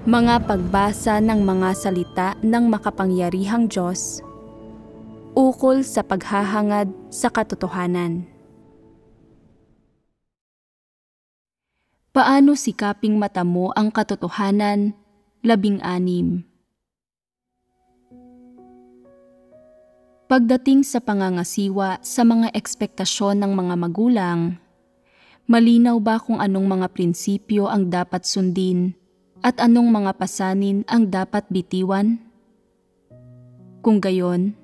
Mga pagbasa ng mga salita ng makapangyarihang Diyos ukol sa paghahangad sa katotohanan. Paano sikaping matamo ang katotohanan? 16. Pagdating sa pangangasiwa sa mga ekspektasyon ng mga magulang, malinaw ba kung anong mga prinsipyo ang dapat sundin at anong mga pasanin ang dapat bitiwan? Kung gayon,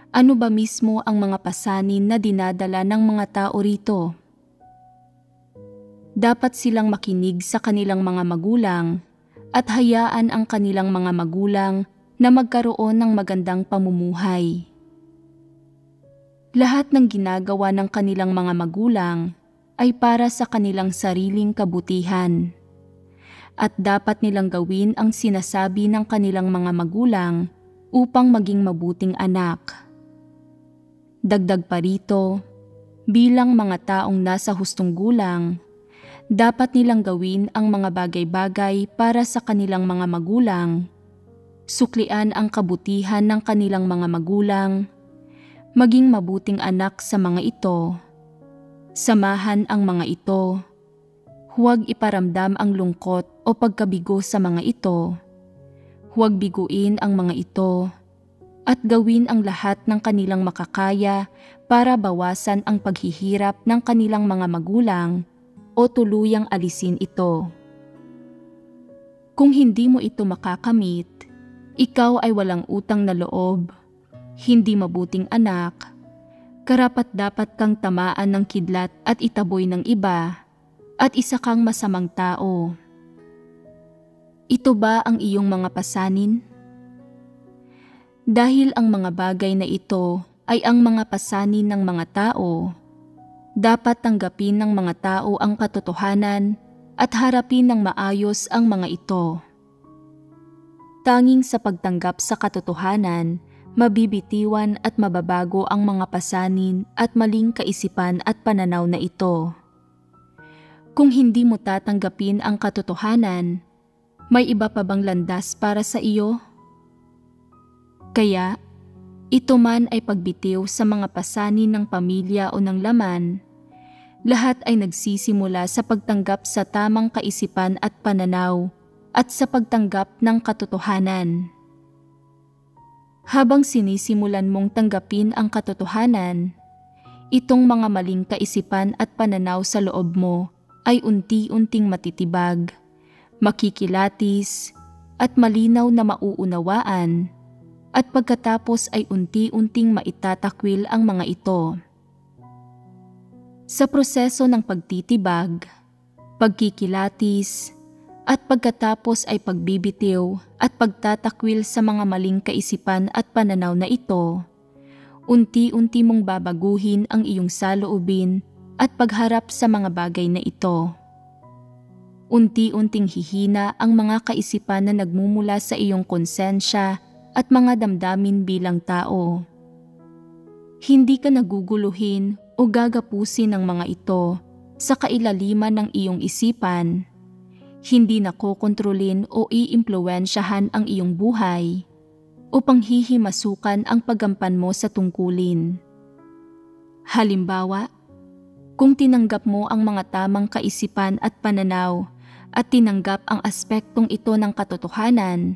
ano ba mismo ang mga pasanin na dinadala ng mga tao rito? Dapat silang makinig sa kanilang mga magulang at hayaan ang kanilang mga magulang na magkaroon ng magandang pamumuhay. Lahat ng ginagawa ng kanilang mga magulang ay para sa kanilang sariling kabutihan. At dapat nilang gawin ang sinasabi ng kanilang mga magulang upang maging mabuting anak. Dagdag pa rito, bilang mga taong nasa hustong gulang, dapat nilang gawin ang mga bagay-bagay para sa kanilang mga magulang, suklian ang kabutihan ng kanilang mga magulang, maging mabuting anak sa mga ito, samahan ang mga ito, huwag iparamdam ang lungkot o pagkabigo sa mga ito. Huwag biguin ang mga ito at gawin ang lahat ng kanilang makakaya para bawasan ang paghihirap ng kanilang mga magulang o tuluyang alisin ito. Kung hindi mo ito makakamit, ikaw ay walang utang na loob, hindi mabuting anak, karapat-dapat kang tamaan ng kidlat at itaboy ng iba, at isa kang masamang tao. Ito ba ang iyong mga pasanin? Dahil ang mga bagay na ito ay ang mga pasanin ng mga tao, dapat tanggapin ng mga tao ang katotohanan at harapin ng maayos ang mga ito. Tanging sa pagtanggap sa katotohanan, mabibitiwan at mababago ang mga pasanin at maling kaisipan at pananaw na ito. Kung hindi mo tatanggapin ang katotohanan, may iba pa bang landas para sa iyo? Kaya, ito man ay pagbitiw sa mga pasanin ng pamilya o ng laman, lahat ay nagsisimula sa pagtanggap sa tamang kaisipan at pananaw at sa pagtanggap ng katotohanan. Habang sinisimulan mong tanggapin ang katotohanan, itong mga maling kaisipan at pananaw sa loob mo ay unti-unting matitibag, makikilatis, at malinaw na mauunawaan, at pagkatapos ay unti-unting maitatakwil ang mga ito. Sa proseso ng pagtitibag, pagkikilatis, at pagkatapos ay pagbibitiw at pagtatakwil sa mga maling kaisipan at pananaw na ito, unti-unti mong babaguhin ang iyong saloobin at pagharap sa mga bagay na ito. Unti-unting hihina ang mga kaisipan na nagmumula sa iyong konsensya at mga damdamin bilang tao. Hindi ka naguguluhin o gagapusin ng mga ito sa kailaliman ng iyong isipan. Hindi nakokontrolin o iimpluwensyahan ang iyong buhay o panghihimasukan ang paggampan mo sa tungkulin. Halimbawa, kung tinanggap mo ang mga tamang kaisipan at pananaw at tinanggap ang aspektong ito ng katotohanan,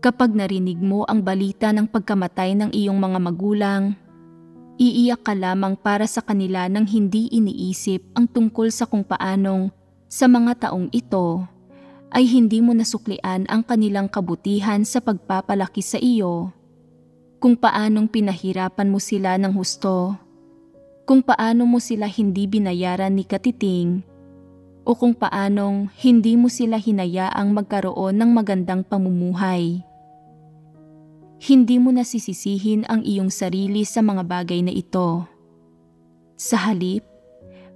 kapag narinig mo ang balita ng pagkamatay ng iyong mga magulang, iiyak ka lamang para sa kanila nang hindi iniisip ang tungkol sa kung paanong sa mga taong ito ay hindi mo nasuklian ang kanilang kabutihan sa pagpapalaki sa iyo, kung paanong pinahirapan mo sila ng husto, kung paano mo sila hindi binayaran ni katiting, o kung paanong hindi mo sila hinayaang magkaroon ng magandang pamumuhay. Hindi mo nasisisihin ang iyong sarili sa mga bagay na ito. Sa halip,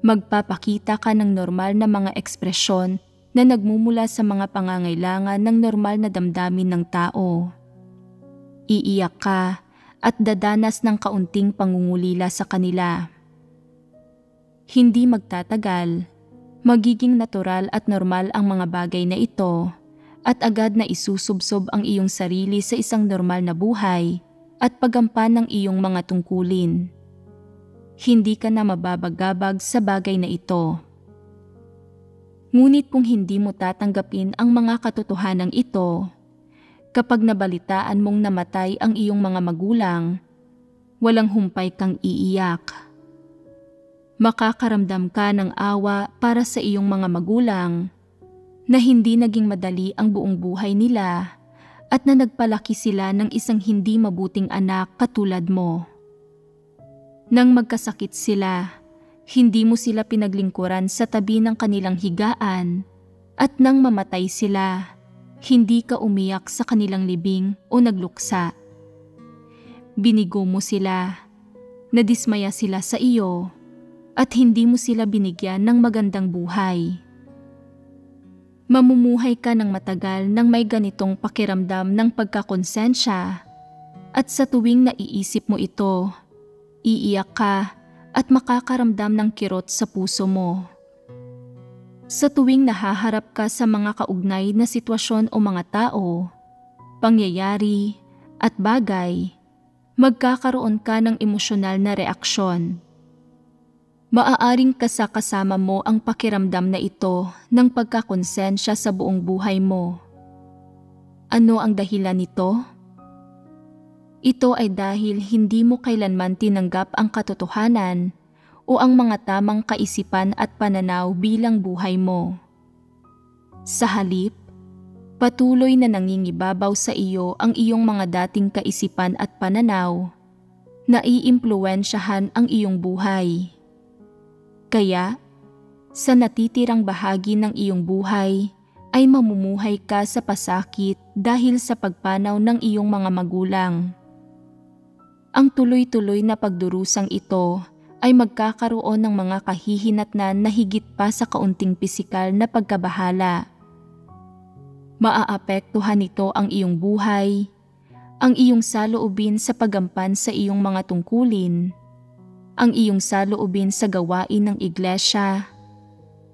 magpapakita ka ng normal na mga ekspresyon na nagmumula sa mga pangangailangan ng normal na damdamin ng tao. Iiyak ka at dadanas ng kaunting pangungulila sa kanila. Hindi magtatagal, magiging natural at normal ang mga bagay na ito at agad na isusubsob ang iyong sarili sa isang normal na buhay at paggampan ng iyong mga tungkulin. Hindi ka na mababagabag sa bagay na ito. Ngunit kung hindi mo tatanggapin ang mga katotohanang ito, kapag nabalitaan mong namatay ang iyong mga magulang, walang humpay kang iiyak. Makakaramdam ka ng awa para sa iyong mga magulang na hindi naging madali ang buong buhay nila at na nagpalaki sila ng isang hindi mabuting anak katulad mo. Nang magkasakit sila, hindi mo sila pinaglingkuran sa tabi ng kanilang higaan at nang mamatay sila, hindi ka umiyak sa kanilang libing o nagluksa. Binigo mo sila, nadismaya sila sa iyo, at hindi mo sila binigyan ng magandang buhay. Mamumuhay ka ng matagal nang may ganitong pakiramdam ng pagkakonsensya, at sa tuwing naiisip mo ito, iiyak ka at makakaramdam ng kirot sa puso mo. Sa tuwing nahaharap ka sa mga kaugnay na sitwasyon o mga tao, pangyayari at bagay, magkakaroon ka ng emosyonal na reaksyon. Maaaring kasama mo ang pakiramdam na ito ng pagkakonsensya sa buong buhay mo. Ano ang dahilan nito? Ito ay dahil hindi mo kailanman tinanggap ang katotohanan o ang mga tamang kaisipan at pananaw bilang buhay mo. Sa halip, patuloy na nangingibabaw sa iyo ang iyong mga dating kaisipan at pananaw na iimpluwensyahan ang iyong buhay. Kaya, sa natitirang bahagi ng iyong buhay ay mamumuhay ka sa pasakit dahil sa pagpanaw ng iyong mga magulang. Ang tuloy-tuloy na pagdurusang ito ay magkakaroon ng mga kahihinatnan na higit pa sa kaunting pisikal na pagkabahala. Maaapektuhan nito ang iyong buhay, ang iyong saloobin sa paggampan sa iyong mga tungkulin, ang iyong saloobin sa gawain ng iglesia,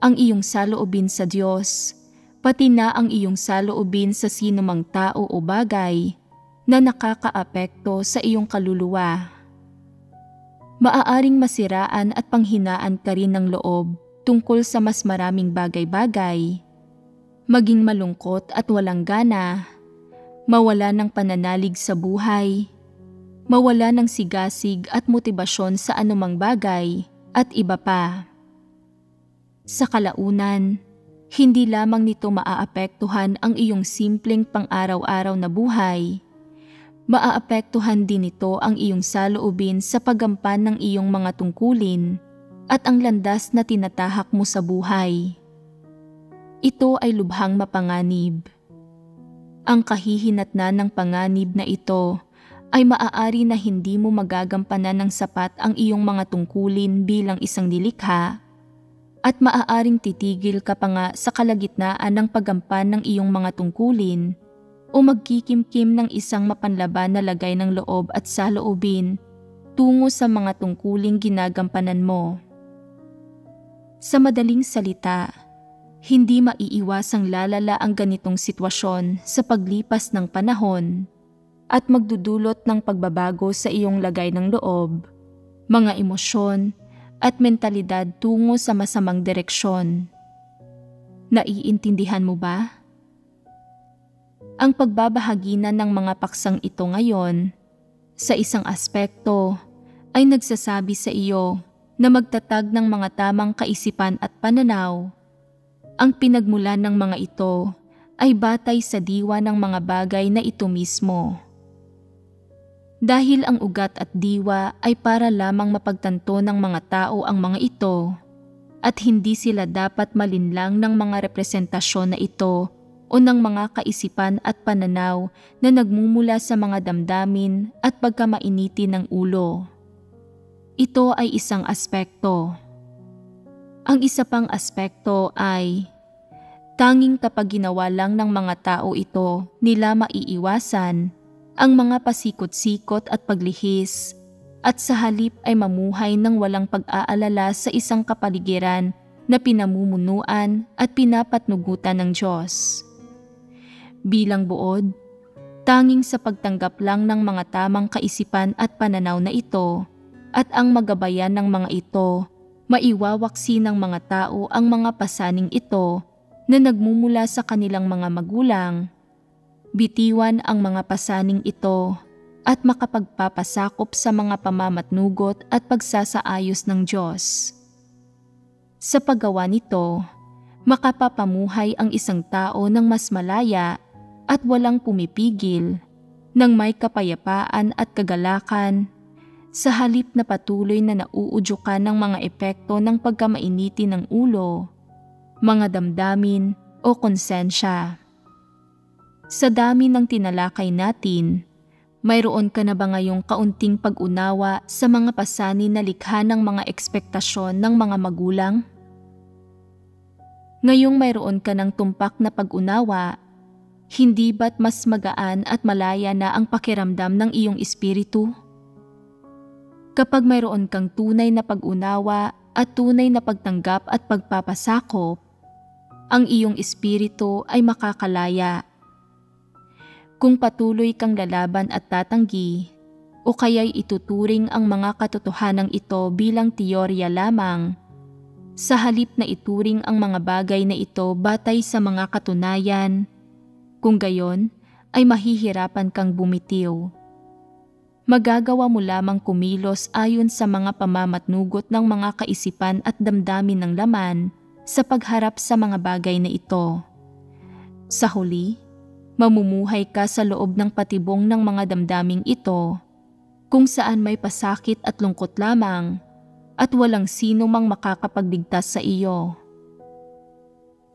ang iyong saloobin sa Diyos, pati na ang iyong saloobin sa sinumang tao o bagay na nakakaapekto sa iyong kaluluwa. Maaaring masiraan at panghinaan ka rin ng loob tungkol sa mas maraming bagay-bagay, maging malungkot at walang gana, mawala ng pananalig sa buhay, mawala ng sigasig at motibasyon sa anumang bagay, at iba pa. Sa kalaunan, hindi lamang nito maaapektuhan ang iyong simpleng pang-araw-araw na buhay, maaapektuhan din nito ang iyong saloobin sa paggampan ng iyong mga tungkulin at ang landas na tinatahak mo sa buhay. Ito ay lubhang mapanganib. Ang kahihinatnan ng panganib na ito ay maaari na hindi mo magagampanan ng sapat ang iyong mga tungkulin bilang isang nilikha at maaaring titigil ka pa nga sa kalagitnaan ng paggampan ng iyong mga tungkulin o magkikimkim ng isang mapanlaban na lagay ng loob at saloobin tungo sa mga tungkuling ginagampanan mo. Sa madaling salita, hindi maiiwasang lalala ang ganitong sitwasyon sa paglipas ng panahon at magdudulot ng pagbabago sa iyong lagay ng loob, mga emosyon at mentalidad tungo sa masamang direksyon. Naiintindihan mo ba? Ang pagbabahaginan ng mga paksang ito ngayon, sa isang aspekto, ay nagsasabi sa iyo na magtatag ng mga tamang kaisipan at pananaw. Ang pinagmulan ng mga ito ay batay sa diwa ng mga bagay na ito mismo. Dahil ang ugat at diwa ay para lamang mapagtanto ng mga tao ang mga ito, at hindi sila dapat malinlang ng mga representasyon na ito o ng mga kaisipan at pananaw na nagmumula sa mga damdamin at pagkamainiti ng ulo. Ito ay isang aspekto. Ang isa pang aspekto ay tanging kapag ginawa lang ng mga tao ito, nila maiiwasan ang mga pasikot-sikot at paglihis, at sa halip ay mamuhay ng walang pag-aalala sa isang kapaligiran na pinamumunuan at pinapatnugutan ng Diyos. Bilang buod, tanging sa pagtanggap lang ng mga tamang kaisipan at pananaw na ito at ang magabayan ng mga ito, maiwawaksi ng mga tao ang mga pasaning ito na nagmumula sa kanilang mga magulang, bitiwan ang mga pasaning ito at makapagpapasakop sa mga pamamatnugot at pagsasaayos ng Diyos. Sa paggawa nito, makapapamuhay ang isang tao ng mas malaya at walang pumipigil, ng may kapayapaan at kagalakan, sa halip na patuloy na nauudyukan ng mga epekto ng pagkamainiti ng ulo, mga damdamin o konsensya. Sa dami ng tinalakay natin, mayroon ka na ba ngayong kaunting pag-unawa sa mga pasanin na likha ng mga ekspektasyon ng mga magulang? Ngayong mayroon ka ng tumpak na pag-unawa, hindi ba't mas magaan at malaya na ang pakiramdam ng iyong espiritu? Kapag mayroon kang tunay na pag-unawa at tunay na pagtanggap at pagpapasakop, ang iyong espiritu ay makakalaya. Kung patuloy kang lalaban at tatanggi, o kaya'y ituturing ang mga katotohanang ito bilang teorya lamang, sa halip na ituring ang mga bagay na ito batay sa mga katunayan, kung gayon ay mahihirapan kang bumitiw. Magagawa mo lamang kumilos ayon sa mga pamamatnugot ng mga kaisipan at damdamin ng laman sa pagharap sa mga bagay na ito. Sa huli, mamumuhay ka sa loob ng patibong ng mga damdaming ito, kung saan may pasakit at lungkot lamang, at walang sino mang makakapagligtas sa iyo.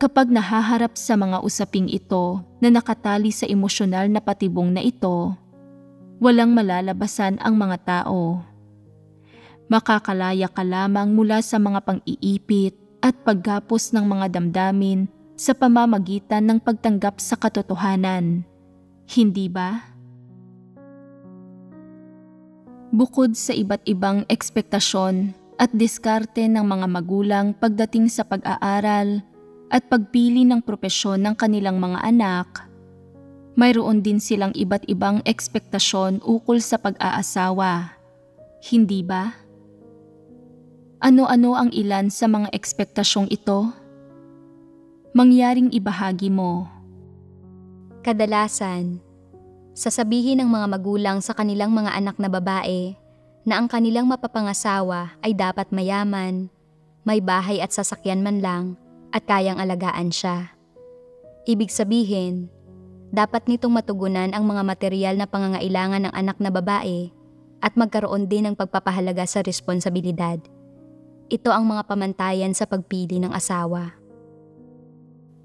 Kapag nahaharap sa mga usaping ito na nakatali sa emosyonal na patibong na ito, walang malalabasan ang mga tao. Makakalaya ka lamang mula sa mga pang-iipit at paggapos ng mga damdamin sa pamamagitan ng pagtanggap sa katotohanan. Hindi ba? Bukod sa iba't ibang ekspektasyon at diskarte ng mga magulang pagdating sa pag-aaral at pagpili ng propesyon ng kanilang mga anak, mayroon din silang iba't ibang ekspektasyon ukol sa pag-aasawa. Hindi ba? Ano-ano ang ilan sa mga ekspektasyong ito? Mangyaring ibahagi mo. Kadalasan, sasabihin ng mga magulang sa kanilang mga anak na babae na ang kanilang mapapangasawa ay dapat mayaman, may bahay at sasakyan man lang at kayang alagaan siya. Ibig sabihin, dapat nitong matugunan ang mga material na pangangailangan ng anak na babae at magkaroon din ng pagpapahalaga sa responsibilidad. Ito ang mga pamantayan sa pagpili ng asawa.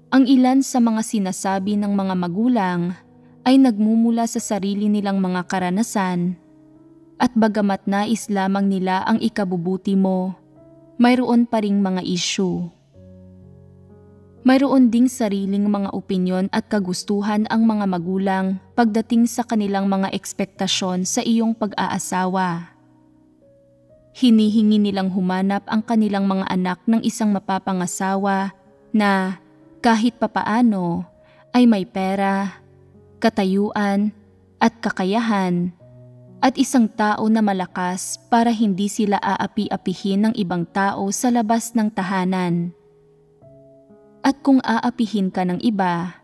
Ang ilan sa mga sinasabi ng mga magulang ay nagmumula sa sarili nilang mga karanasan, at bagamat nais lamang nila ang ikabubuti mo, mayroon pa ring mga issue. Mayroon ding sariling mga opinyon at kagustuhan ang mga magulang pagdating sa kanilang mga ekspektasyon sa iyong pag-aasawa. Hinihingi nilang humanap ang kanilang mga anak ng isang mapapangasawa na kahit papaano ay may pera, katayuan at kakayahan, at isang tao na malakas para hindi sila aapi-apihin ng ibang tao sa labas ng tahanan. At kung aapihin ka ng iba,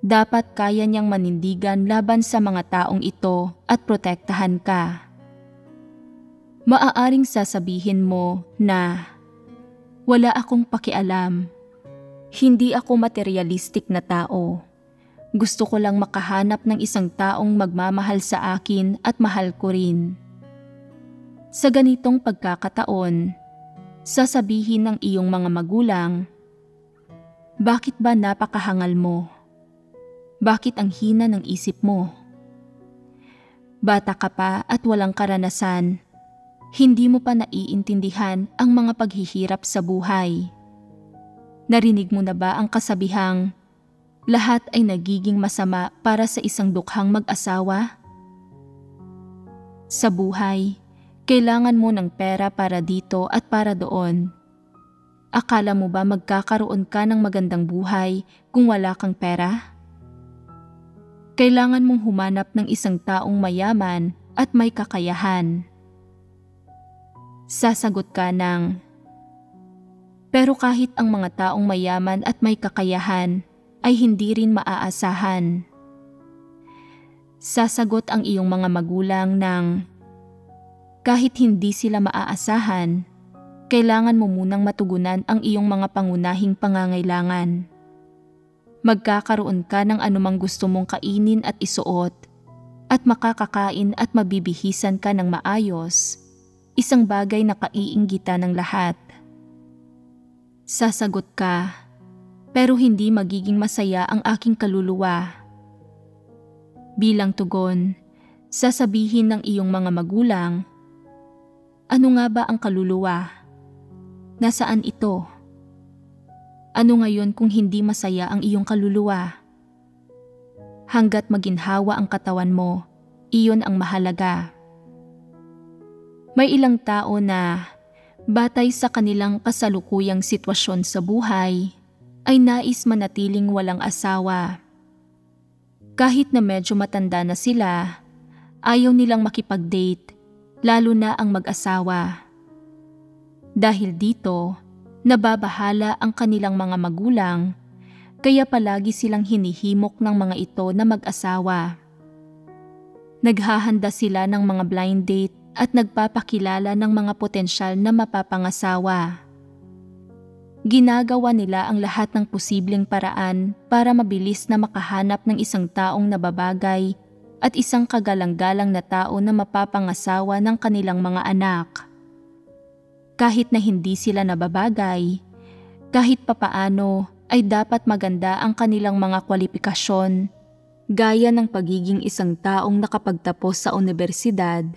dapat kaya niyang manindigan laban sa mga taong ito at protektahan ka. Maaaring sasabihin mo na, wala akong pakialam. Hindi ako materialistic na tao. Gusto ko lang makahanap ng isang taong magmamahal sa akin at mahal ko rin. Sa ganitong pagkakataon, sasabihin ng iyong mga magulang, bakit ba napakahangal mo? Bakit ang hina ng isip mo? Bata ka pa at walang karanasan. Hindi mo pa naiintindihan ang mga paghihirap sa buhay. Narinig mo na ba ang kasabihang, lahat ay nagiging masama para sa isang dukhang mag-asawa? Sa buhay, kailangan mo ng pera para dito at para doon. Akala mo ba magkakaroon ka ng magandang buhay kung wala kang pera? kailangan mong humanap ng isang taong mayaman at may kakayahan. Sasagot ka ng, pero kahit ang mga taong mayaman at may kakayahan ay hindi rin maaasahan. Sasagot ang iyong mga magulang ng, kahit hindi sila maaasahan, kailangan mo munang matugunan ang iyong mga pangunahing pangangailangan. Magkakaroon ka ng anumang gusto mong kainin at isuot, at makakakain at mabibihisan ka ng maayos, isang bagay na kaiinggitan ng lahat. Sasagot ka, pero hindi magiging masaya ang aking kaluluwa. Bilang tugon, sasabihin ng iyong mga magulang, ano nga ba ang kaluluwa? Nasaan ito? Ano ngayon kung hindi masaya ang iyong kaluluwa? Hanggat maginhawa ang katawan mo, iyon ang mahalaga. May ilang tao na, batay sa kanilang kasalukuyang sitwasyon sa buhay, ay nais manatiling walang asawa. Kahit na medyo matanda na sila, ayaw nilang makipag-date, lalo na ang mag-asawa. Dahil dito, nababahala ang kanilang mga magulang, kaya palagi silang hinihimok ng mga ito na mag-asawa. Naghahanda sila ng mga blind date at nagpapakilala ng mga potensyal na mapapangasawa. Ginagawa nila ang lahat ng posibleng paraan para mabilis na makahanap ng isang taong nababagay at isang kagalang-galang na tao na mapapangasawa ng kanilang mga anak. Kahit na hindi sila nababagay, kahit papaano ay dapat maganda ang kanilang mga kwalifikasyon, gaya ng pagiging isang taong nakapagtapos sa unibersidad,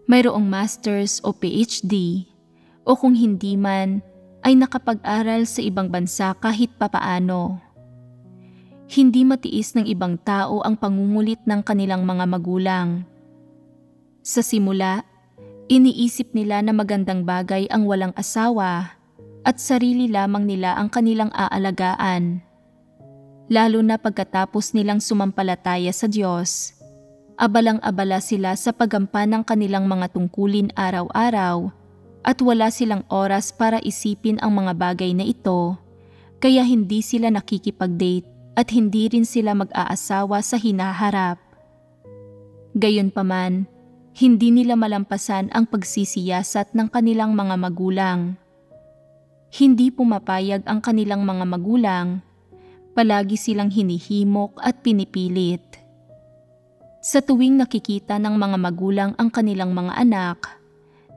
mayroong master's o PhD, o kung hindi man, ay nakapag-aral sa ibang bansa kahit papaano. Hindi matiis ng ibang tao ang pangungulit ng kanilang mga magulang. Sa simula, iniisip nila na magandang bagay ang walang asawa at sarili lamang nila ang kanilang aalagaan. Lalo na pagkatapos nilang sumampalataya sa Diyos, abalang-abala sila sa paggampan ng kanilang mga tungkulin araw-araw at wala silang oras para isipin ang mga bagay na ito, kaya hindi sila nakikipag-date at hindi rin sila mag-aasawa sa hinaharap. Gayunpaman, hindi nila malampasan ang pagsisiyasat ng kanilang mga magulang. Hindi pumapayag ang kanilang mga magulang, palagi silang hinihimok at pinipilit. Sa tuwing nakikita ng mga magulang ang kanilang mga anak,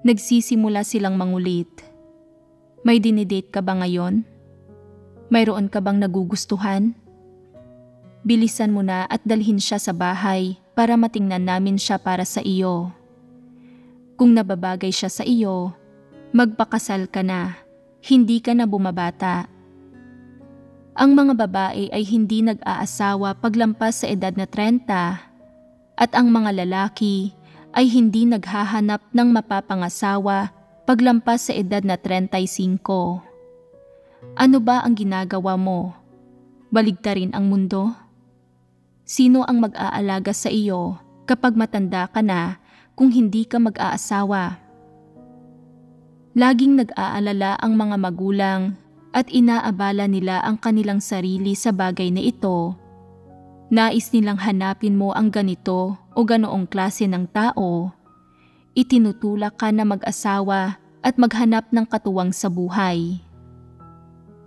nagsisimula silang mangulit. May dinidate ka ba ngayon? Mayroon ka bang nagugustuhan? Bilisan mo na at dalhin siya sa bahay para matingnan namin siya para sa iyo. Kung nababagay siya sa iyo, magpakasal ka na, hindi ka na bumabata. Ang mga babae ay hindi nag-aasawa paglampas sa edad na 30 at ang mga lalaki ay hindi naghahanap ng mapapangasawa paglampas sa edad na 35. Ano ba ang ginagawa mo? Baligtarin ang mundo? Sino ang mag-aalaga sa iyo kapag matanda ka na kung hindi ka mag-aasawa? Laging nag-aalala ang mga magulang at inaabala nila ang kanilang sarili sa bagay na ito. Nais nilang hanapin mo ang ganito o ganoong klase ng tao. Itinutulak ka na mag-asawa at maghanap ng katuwang sa buhay.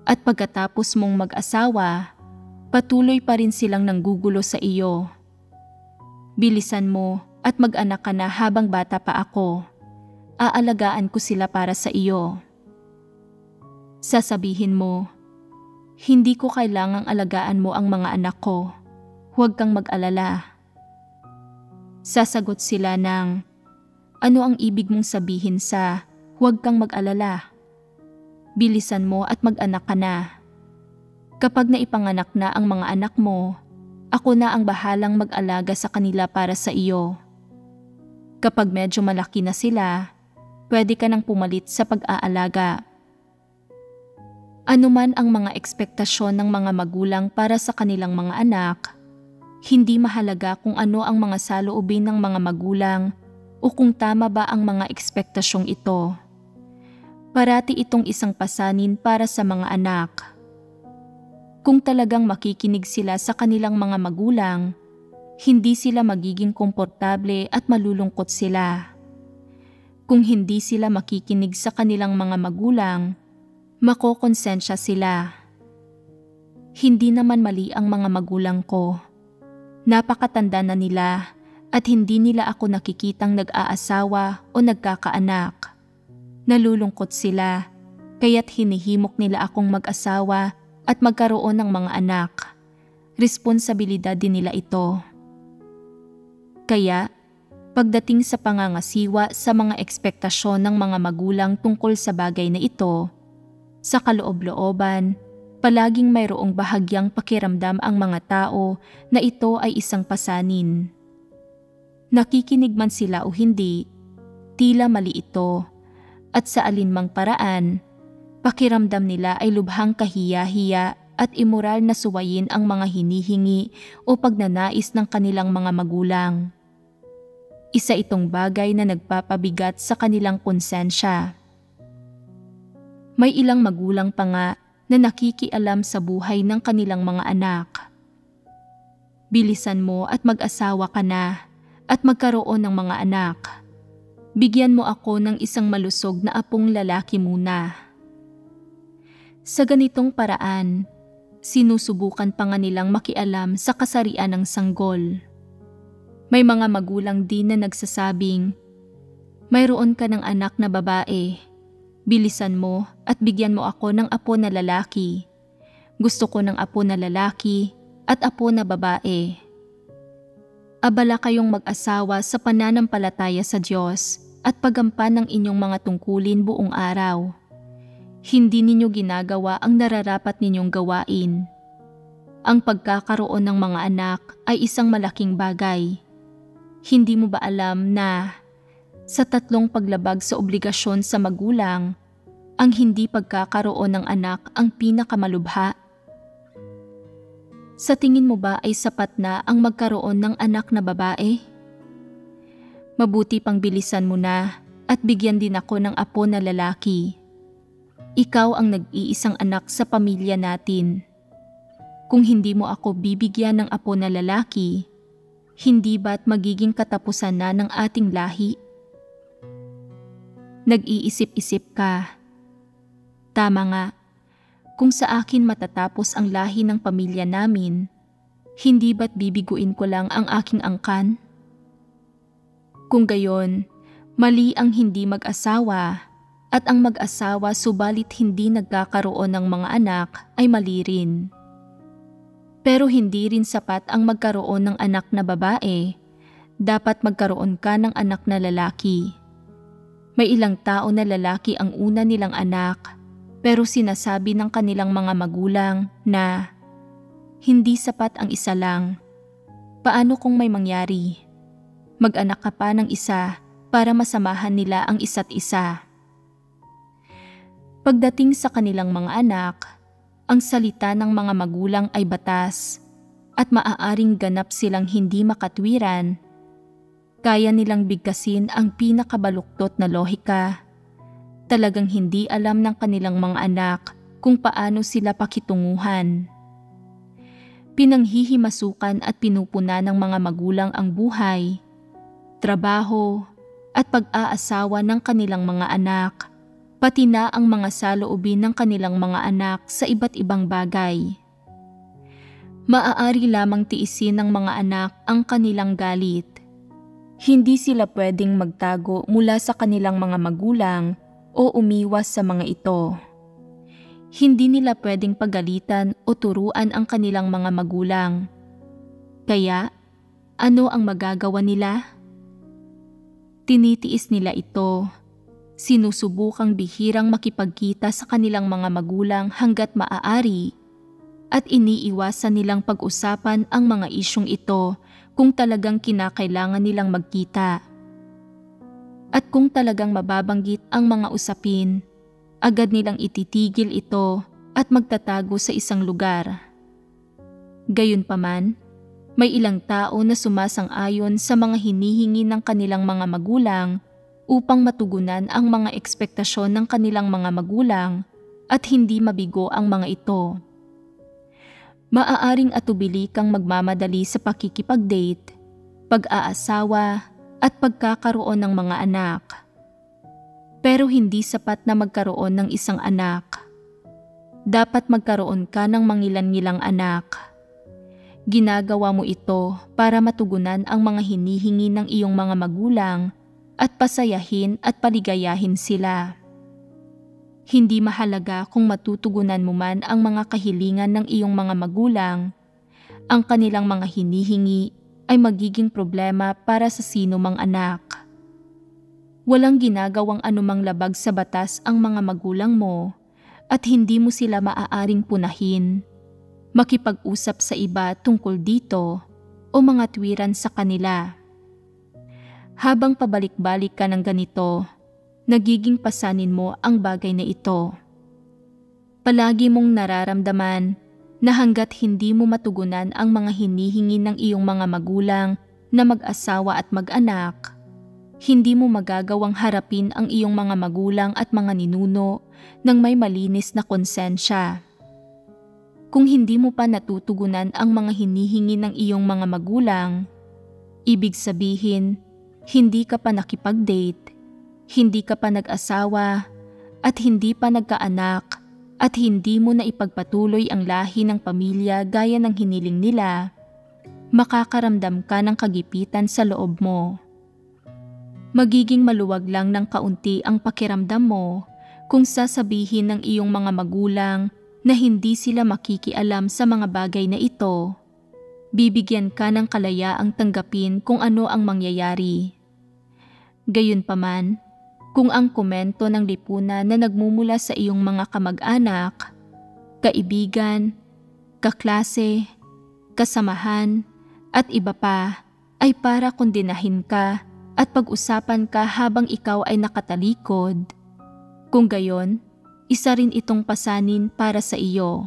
At pagkatapos mong mag-asawa, patuloy pa rin silang nanggugulo sa iyo. Bilisan mo at mag-anak ka na habang bata pa ako. Aalagaan ko sila para sa iyo. Sasabihin mo, hindi ko kailangang alagaan mo ang mga anak ko. Huwag kang mag-alala. Sasagot sila ng, ano ang ibig mong sabihin sa huwag kang mag-alala? Bilisan mo at mag-anak ka na. Kapag naipanganak na ang mga anak mo, ako na ang bahalang mag-alaga sa kanila para sa iyo. Kapag medyo malaki na sila, pwede ka nang pumalit sa pag-aalaga. Ano man ang mga ekspektasyon ng mga magulang para sa kanilang mga anak, Hindi mahalaga kung ano ang mga saloobin ng mga magulang o kung tama ba ang mga ekspektasyong ito. Parati itong isang pasanin para sa mga anak. Kung talagang makikinig sila sa kanilang mga magulang, hindi sila magiging komportable at malulungkot sila. Kung hindi sila makikinig sa kanilang mga magulang, makokonsensya sila. Hindi naman mali ang mga magulang ko. Napakatanda na nila at hindi nila ako nakikitang nag-aasawa o nagkakaanak. Nalulungkot sila, kaya't hinihimok nila akong mag-asawa at magkaroon ng mga anak. Responsibilidad din nila ito. Kaya, pagdating sa pangangasiwa sa mga ekspektasyon ng mga magulang tungkol sa bagay na ito, sa kaloob-looban, palaging mayroong bahagyang pakiramdam ang mga tao na ito ay isang pasanin. Nakikinig man sila o hindi, tila mali ito, at sa alinmang paraan, pakiramdam nila ay lubhang kahiya-hiya at immoral na suwayin ang mga hinihingi o pagnanais ng kanilang mga magulang. Isa itong bagay na nagpapabigat sa kanilang konsensya. May ilang magulang pa nga na nakikialam sa buhay ng kanilang mga anak. Bilisan mo at mag-asawa ka na at magkaroon ng mga anak. Bigyan mo ako ng isang malusog na apong lalaki muna. Sa ganitong paraan, sinusubukan pa nga nilang makialam sa kasarian ng sanggol. May mga magulang din na nagsasabing, mayroon ka ng anak na babae. Bilisan mo at bigyan mo ako ng apo na lalaki. Gusto ko ng apo na lalaki at apo na babae. Abala kayong mag-asawa sa pananampalataya sa Diyos at paggampan ng inyong mga tungkulin buong araw. Hindi ninyo ginagawa ang nararapat ninyong gawain. Ang pagkakaroon ng mga anak ay isang malaking bagay. Hindi mo ba alam na sa 3 paglabag sa obligasyon sa magulang, ang hindi pagkakaroon ng anak ang pinakamalubha? Sa tingin mo ba ay sapat na ang magkaroon ng anak na babae? Mabuti pang bilisan mo na at bigyan din ako ng apo na lalaki. Ikaw ang nag-iisang anak sa pamilya natin. Kung hindi mo ako bibigyan ng apo na lalaki, hindi ba't magiging katapusan na ng ating lahi? Nag-iisip-isip ka. Tama nga, kung sa akin matatapos ang lahi ng pamilya namin, hindi ba't bibiguin ko lang ang aking angkan? Kung gayon, mali ang hindi mag-asawa at ang mag-asawa subalit hindi nagkakaroon ng mga anak ay mali rin. Pero hindi rin sapat ang magkaroon ng anak na babae, dapat magkaroon ka ng anak na lalaki. May ilang tao na lalaki ang una nilang anak, pero sinasabi ng kanilang mga magulang na hindi sapat ang isa lang. Paano kung may mangyari? Mag-anak ka pa ng isa para masamahan nila ang isa't isa. Pagdating sa kanilang mga anak, ang salita ng mga magulang ay batas at maaaring ganap silang hindi makatwiran. Kaya nilang bigkasin ang pinakabaluktot na lohika. Talagang hindi alam ng kanilang mga anak kung paano sila pakitunguhan. Pinanghihimasukan at pinupuna ng mga magulang ang buhay, trabaho at pag-aasawa ng kanilang mga anak, pati na ang mga saloobin ng kanilang mga anak sa iba't ibang bagay. Maaari lamang tiisin ng mga anak ang kanilang galit. Hindi sila pwedeng magtago mula sa kanilang mga magulang o umiwas sa mga ito. Hindi nila pwedeng pagalitan o turuan ang kanilang mga magulang. Kaya, ano ang magagawa nila? Tinitiis nila ito. Sinusubukang bihirang makipagkita sa kanilang mga magulang hanggat maaari at iniiwasan nilang pag-usapan ang mga isyong ito kung talagang kinakailangan nilang magkita. At kung talagang mababanggit ang mga usapin, agad nilang ititigil ito at magtatago sa isang lugar. Gayunpaman, May ilang tao na sumasang-ayon sa mga hinihingi ng kanilang mga magulang upang matugunan ang mga ekspektasyon ng kanilang mga magulang at hindi mabigo ang mga ito. Maaaring atubili kang magmamadali sa pakikipag-date, pag-aasawa at pagkakaroon ng mga anak. Pero hindi sapat na magkaroon ng isang anak. Dapat magkaroon ka ng mangilan-ngilang anak. Ginagawa mo ito para matugunan ang mga hinihingi ng iyong mga magulang at pasayahin at paligayahin sila. Hindi mahalaga kung matutugunan mo man ang mga kahilingan ng iyong mga magulang. Ang kanilang mga hinihingi ay magiging problema para sa sino mang anak. Walang ginagawang anumang labag sa batas ang mga magulang mo at hindi mo sila maaaring punahin, makipag-usap sa iba tungkol dito o mga tuwiran sa kanila. Habang pabalik-balik ka ng ganito, nagiging pasanin mo ang bagay na ito. Palagi mong nararamdaman na hanggat hindi mo matugunan ang mga hinihingi ng iyong mga magulang na mag-asawa at mag-anak, hindi mo magagawang harapin ang iyong mga magulang at mga ninuno ng may malinis na konsensya. Kung hindi mo pa natutugunan ang mga hinihingi ng iyong mga magulang, ibig sabihin, hindi ka pa nakipag-date, hindi ka pa nag-asawa, at hindi pa nagkaanak, at hindi mo na ipagpatuloy ang lahi ng pamilya gaya ng hiniling nila, makakaramdam ka ng kagipitan sa loob mo. Magiging maluwag lang ng kaunti ang pakiramdam mo kung sasabihin ng iyong mga magulang na hindi sila makikialam sa mga bagay na ito. Bibigyan ka ng kalayaang tanggapin kung ano ang mangyayari. Gayunpaman, kung ang komento ng lipunan na nagmumula sa iyong mga kamag-anak, kaibigan, kaklase, kasamahan, at iba pa ay para kondenahin ka at pag-usapan ka habang ikaw ay nakatalikod, kung gayon, isa rin itong pasanin para sa iyo.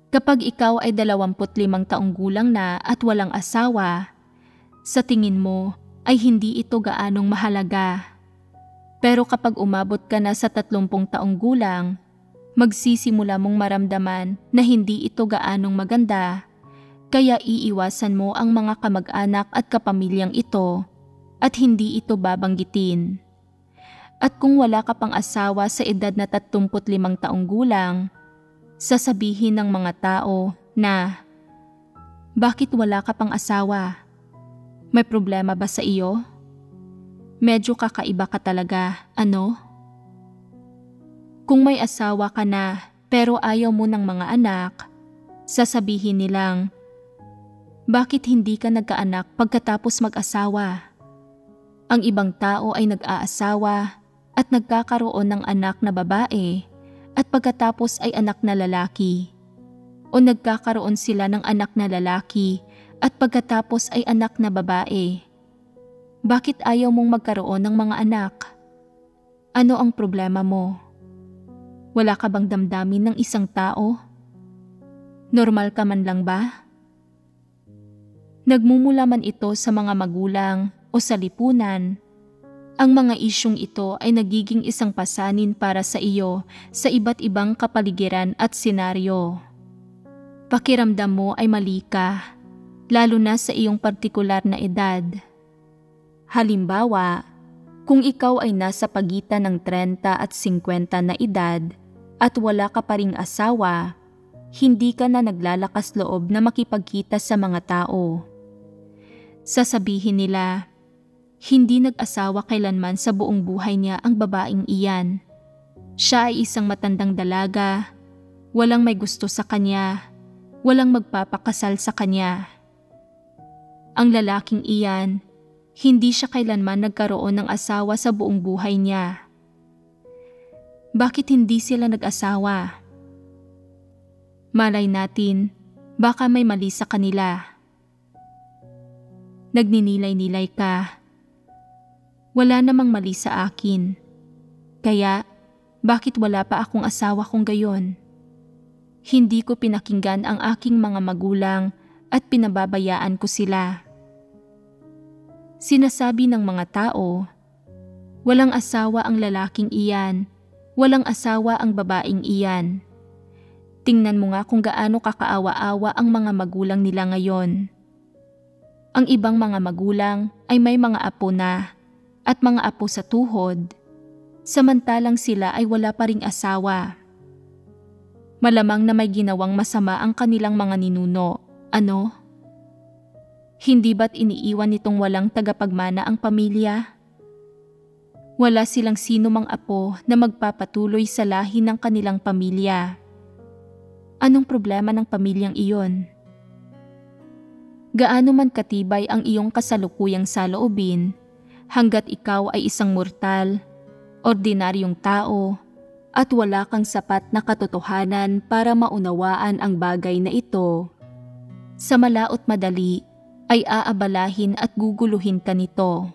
Kapag ikaw ay 25 taong gulang na at walang asawa, sa tingin mo ay hindi ito gaanong mahalaga. Pero kapag umabot ka na sa 30 taong gulang, magsisimula mong maramdaman na hindi ito gaanong maganda, kaya iiwasan mo ang mga kamag-anak at kapamilyang ito at hindi ito babanggitin. At kung wala ka pang asawa sa edad na 35 taong gulang, sasabihin ng mga tao na, "Bakit wala ka pang asawa? May problema ba sa iyo? Medyo kakaiba ka talaga, ano?" Kung may asawa ka na pero ayaw mo ng mga anak, sasabihin nilang, "Bakit hindi ka nagkaanak pagkatapos mag-asawa?" Ang ibang tao ay nag-aasawa at nagkakaroon ng anak na babae at pagkatapos ay anak na lalaki. O nagkakaroon sila ng anak na lalaki at pagkatapos ay anak na babae. Bakit ayaw mong magkaroon ng mga anak? Ano ang problema mo? Wala ka bang damdamin ng isang tao? Normal ka man lang ba? Nagmumula man ito sa mga magulang o sa lipunan, ang mga isyong ito ay nagiging isang pasanin para sa iyo sa iba't ibang kapaligiran at senaryo. Pakiramdam mo ay mali ka, lalo na sa iyong partikular na edad. Halimbawa, kung ikaw ay nasa pagitan ng 30 at 50 na edad at wala ka pa ring asawa, hindi ka na naglalakas loob na makipagkita sa mga tao. Sasabihin nila, hindi nag-asawa kailanman sa buong buhay niya ang babaeng iyan. Siya ay isang matandang dalaga, walang may gusto sa kanya, walang magpapakasal sa kanya. Ang lalaking iyan, hindi siya kailanman nagkaroon ng asawa sa buong buhay niya. Bakit hindi sila nag-asawa? Malay natin, baka may mali sa kanila. Nagninilay-nilay ka. Wala namang mali sa akin. Kaya, bakit wala pa akong asawa kung gayon? Hindi ko pinakinggan ang aking mga magulang at pinababayaan ko sila. Sinasabi ng mga tao, walang asawa ang lalaking iyan, walang asawa ang babaeng iyan. Tingnan mo nga kung gaano kakaawa-awa ang mga magulang nila ngayon. Ang ibang mga magulang ay may mga apo na at mga apo sa tuhod, samantalang sila ay wala pa ring asawa. Malamang na may ginawang masama ang kanilang mga ninuno, ano? Hindi ba't iniiwan nitong walang tagapagmana ang pamilya? Wala silang sino mang apo na magpapatuloy sa lahi ng kanilang pamilya. Anong problema ng pamilyang iyon? Gaano man katibay ang iyong kasalukuyang saloobin, hanggat ikaw ay isang mortal, ordinaryong tao, at wala kang sapat na katotohanan para maunawaan ang bagay na ito, sa malaot madali ay aabalahin at guguluhin ka nito.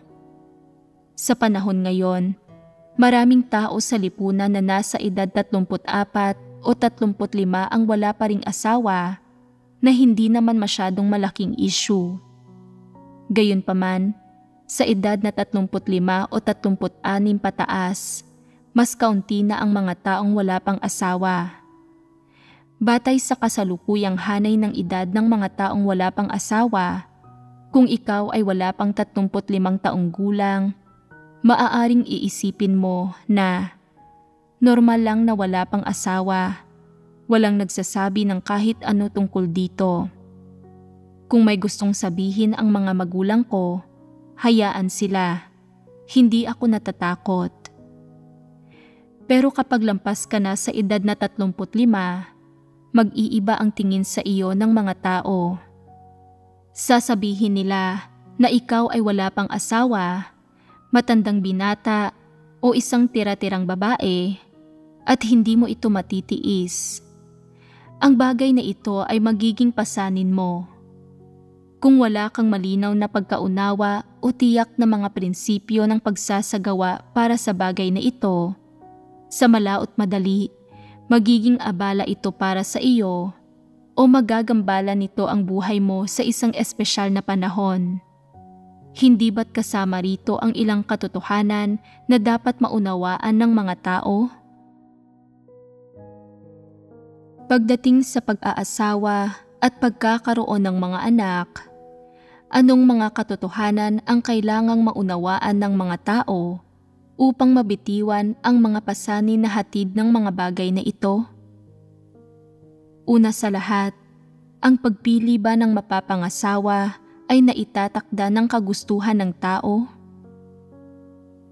Sa panahon ngayon, maraming tao sa lipunan na nasa edad 34 o 35 ang wala pa ring asawa na hindi naman masyadong malaking issue. Gayunpaman, sa edad na 35 o 36 pataas, mas kaunti na ang mga taong wala pang asawa. Batay sa kasalukuyang hanay ng edad ng mga taong wala pang asawa, kung ikaw ay wala pang 35 taong gulang, maaaring iisipin mo na normal lang na wala pang asawa. Walang nagsasabi ng kahit ano tungkol dito. Kung may gustong sabihin ang mga magulang ko, hayaan sila. Hindi ako natatakot. Pero kapag lampas ka na sa edad na 35, mag-iiba ang tingin sa iyo ng mga tao. Sasabihin nila na ikaw ay wala pang asawa, matandang binata o isang tira-tirang babae at hindi mo ito matitiis. Ang bagay na ito ay magiging pasanin mo. Kung wala kang malinaw na pagkaunawa o tiyak na mga prinsipyo ng pagsasagawa para sa bagay na ito, sa malaot madali, magiging abala ito para sa iyo o magagambala nito ang buhay mo sa isang espesyal na panahon. Hindi ba't kasama rito ang ilang katotohanan na dapat maunawaan ng mga tao? Pagdating sa pag-aasawa at pagkakaroon ng mga anak, anong mga katotohanan ang kailangang maunawaan ng mga tao upang mabitiwan ang mga pasanin na hatid ng mga bagay na ito? Una sa lahat, ang pagpili ba ng mapapangasawa ay naitatakda ng kagustuhan ng tao?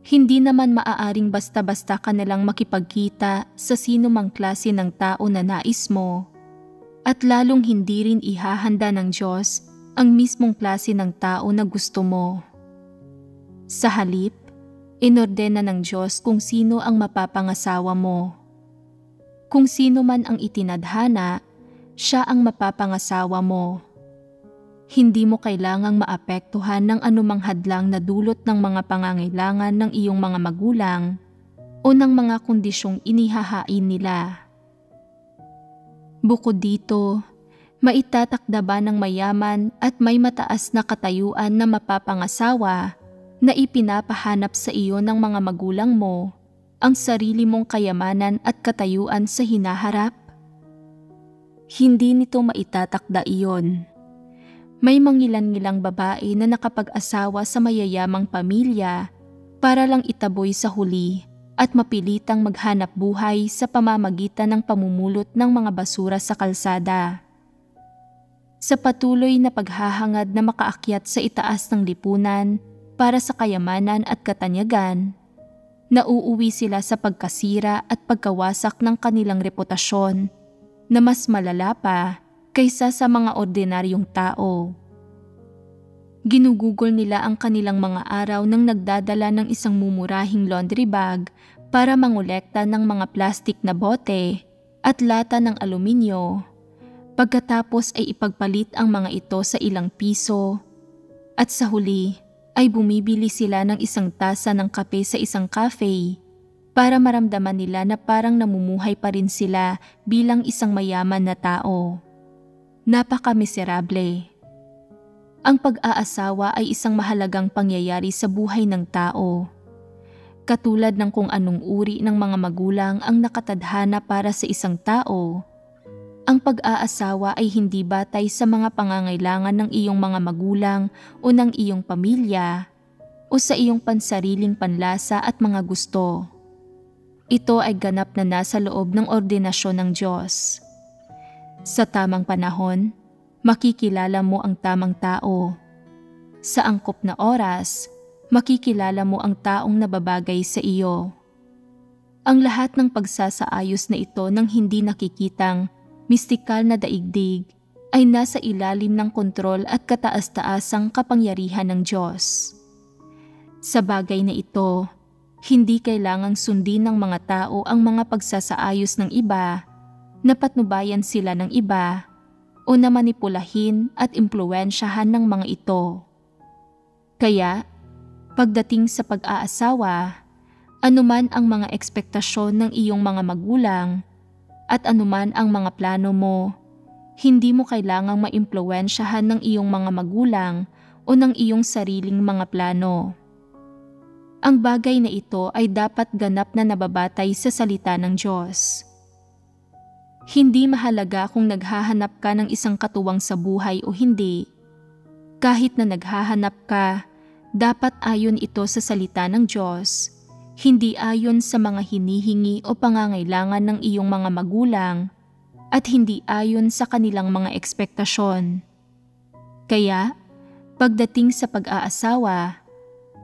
Hindi naman maaaring basta-basta ka nalang makipagkita sa sino mang klase ng tao na nais mo, at lalong hindi rin ihahanda ng Diyos ang mismong klase ng tao na gusto mo. Sa halip, inordena ng Diyos kung sino ang mapapangasawa mo. Kung sino man ang itinadhana, siya ang mapapangasawa mo. Hindi mo kailangang maapektuhan ng anumang hadlang na dulot ng mga pangangailangan ng iyong mga magulang o ng mga kondisyong inihahain nila. Bukod dito, maitatakda ba ng mayaman at may mataas na katayuan na mapapangasawa na ipinapahanap sa iyo ng mga magulang mo ang sarili mong kayamanan at katayuan sa hinaharap? Hindi nito maitatakda iyon. May mangilan-ngilang babae na nakapag-asawa sa mayayamang pamilya para lang itaboy sa huli at mapilitang maghanap buhay sa pamamagitan ng pamumulot ng mga basura sa kalsada. Sa patuloy na paghahangad na makaakyat sa itaas ng lipunan para sa kayamanan at katanyagan, nauuwi sila sa pagkasira at pagkawasak ng kanilang reputasyon na mas malala pa kaysa sa mga ordinaryong tao. Ginugugol nila ang kanilang mga araw nang nagdadala ng isang mumurahing laundry bag para mangolekta ng mga plastik na bote at lata ng aluminyo. Pagkatapos ay ipagpalit ang mga ito sa ilang piso at sa huli ay bumibili sila ng isang tasa ng kape sa isang cafe para maramdaman nila na parang namumuhay pa rin sila bilang isang mayaman na tao. Napaka-miserable. Ang pag-aasawa ay isang mahalagang pangyayari sa buhay ng tao. Katulad ng kung anong uri ng mga magulang ang nakatadhana para sa isang tao, ang pag-aasawa ay hindi batay sa mga pangangailangan ng iyong mga magulang o ng iyong pamilya o sa iyong pansariling panlasa at mga gusto. Ito ay ganap na nasa loob ng ordinasyon ng Diyos. Sa tamang panahon, makikilala mo ang tamang tao. Sa angkop na oras, makikilala mo ang taong nababagay sa iyo. Ang lahat ng pagsasaayos na ito ng hindi nakikitang mistikal na daigdig ay nasa ilalim ng kontrol at kataas-taasang kapangyarihan ng Diyos. Sa bagay na ito, hindi kailangang sundin ng mga tao ang mga pagsasaayos ng iba, na patnubayan sila ng iba, o na manipulahin at impluwensyahan ng mga ito. Kaya, pagdating sa pag-aasawa, anuman ang mga ekspektasyon ng iyong mga magulang, at anuman ang mga plano mo, hindi mo kailangang maimpluwensyahan ng iyong mga magulang o ng iyong sariling mga plano. Ang bagay na ito ay dapat ganap na nababatay sa salita ng Diyos. Hindi mahalaga kung naghahanap ka ng isang katuwang sa buhay o hindi. Kahit na naghahanap ka, dapat ayon ito sa salita ng Diyos, hindi ayon sa mga hinihingi o pangangailangan ng iyong mga magulang at hindi ayon sa kanilang mga ekspektasyon. Kaya, pagdating sa pag-aasawa,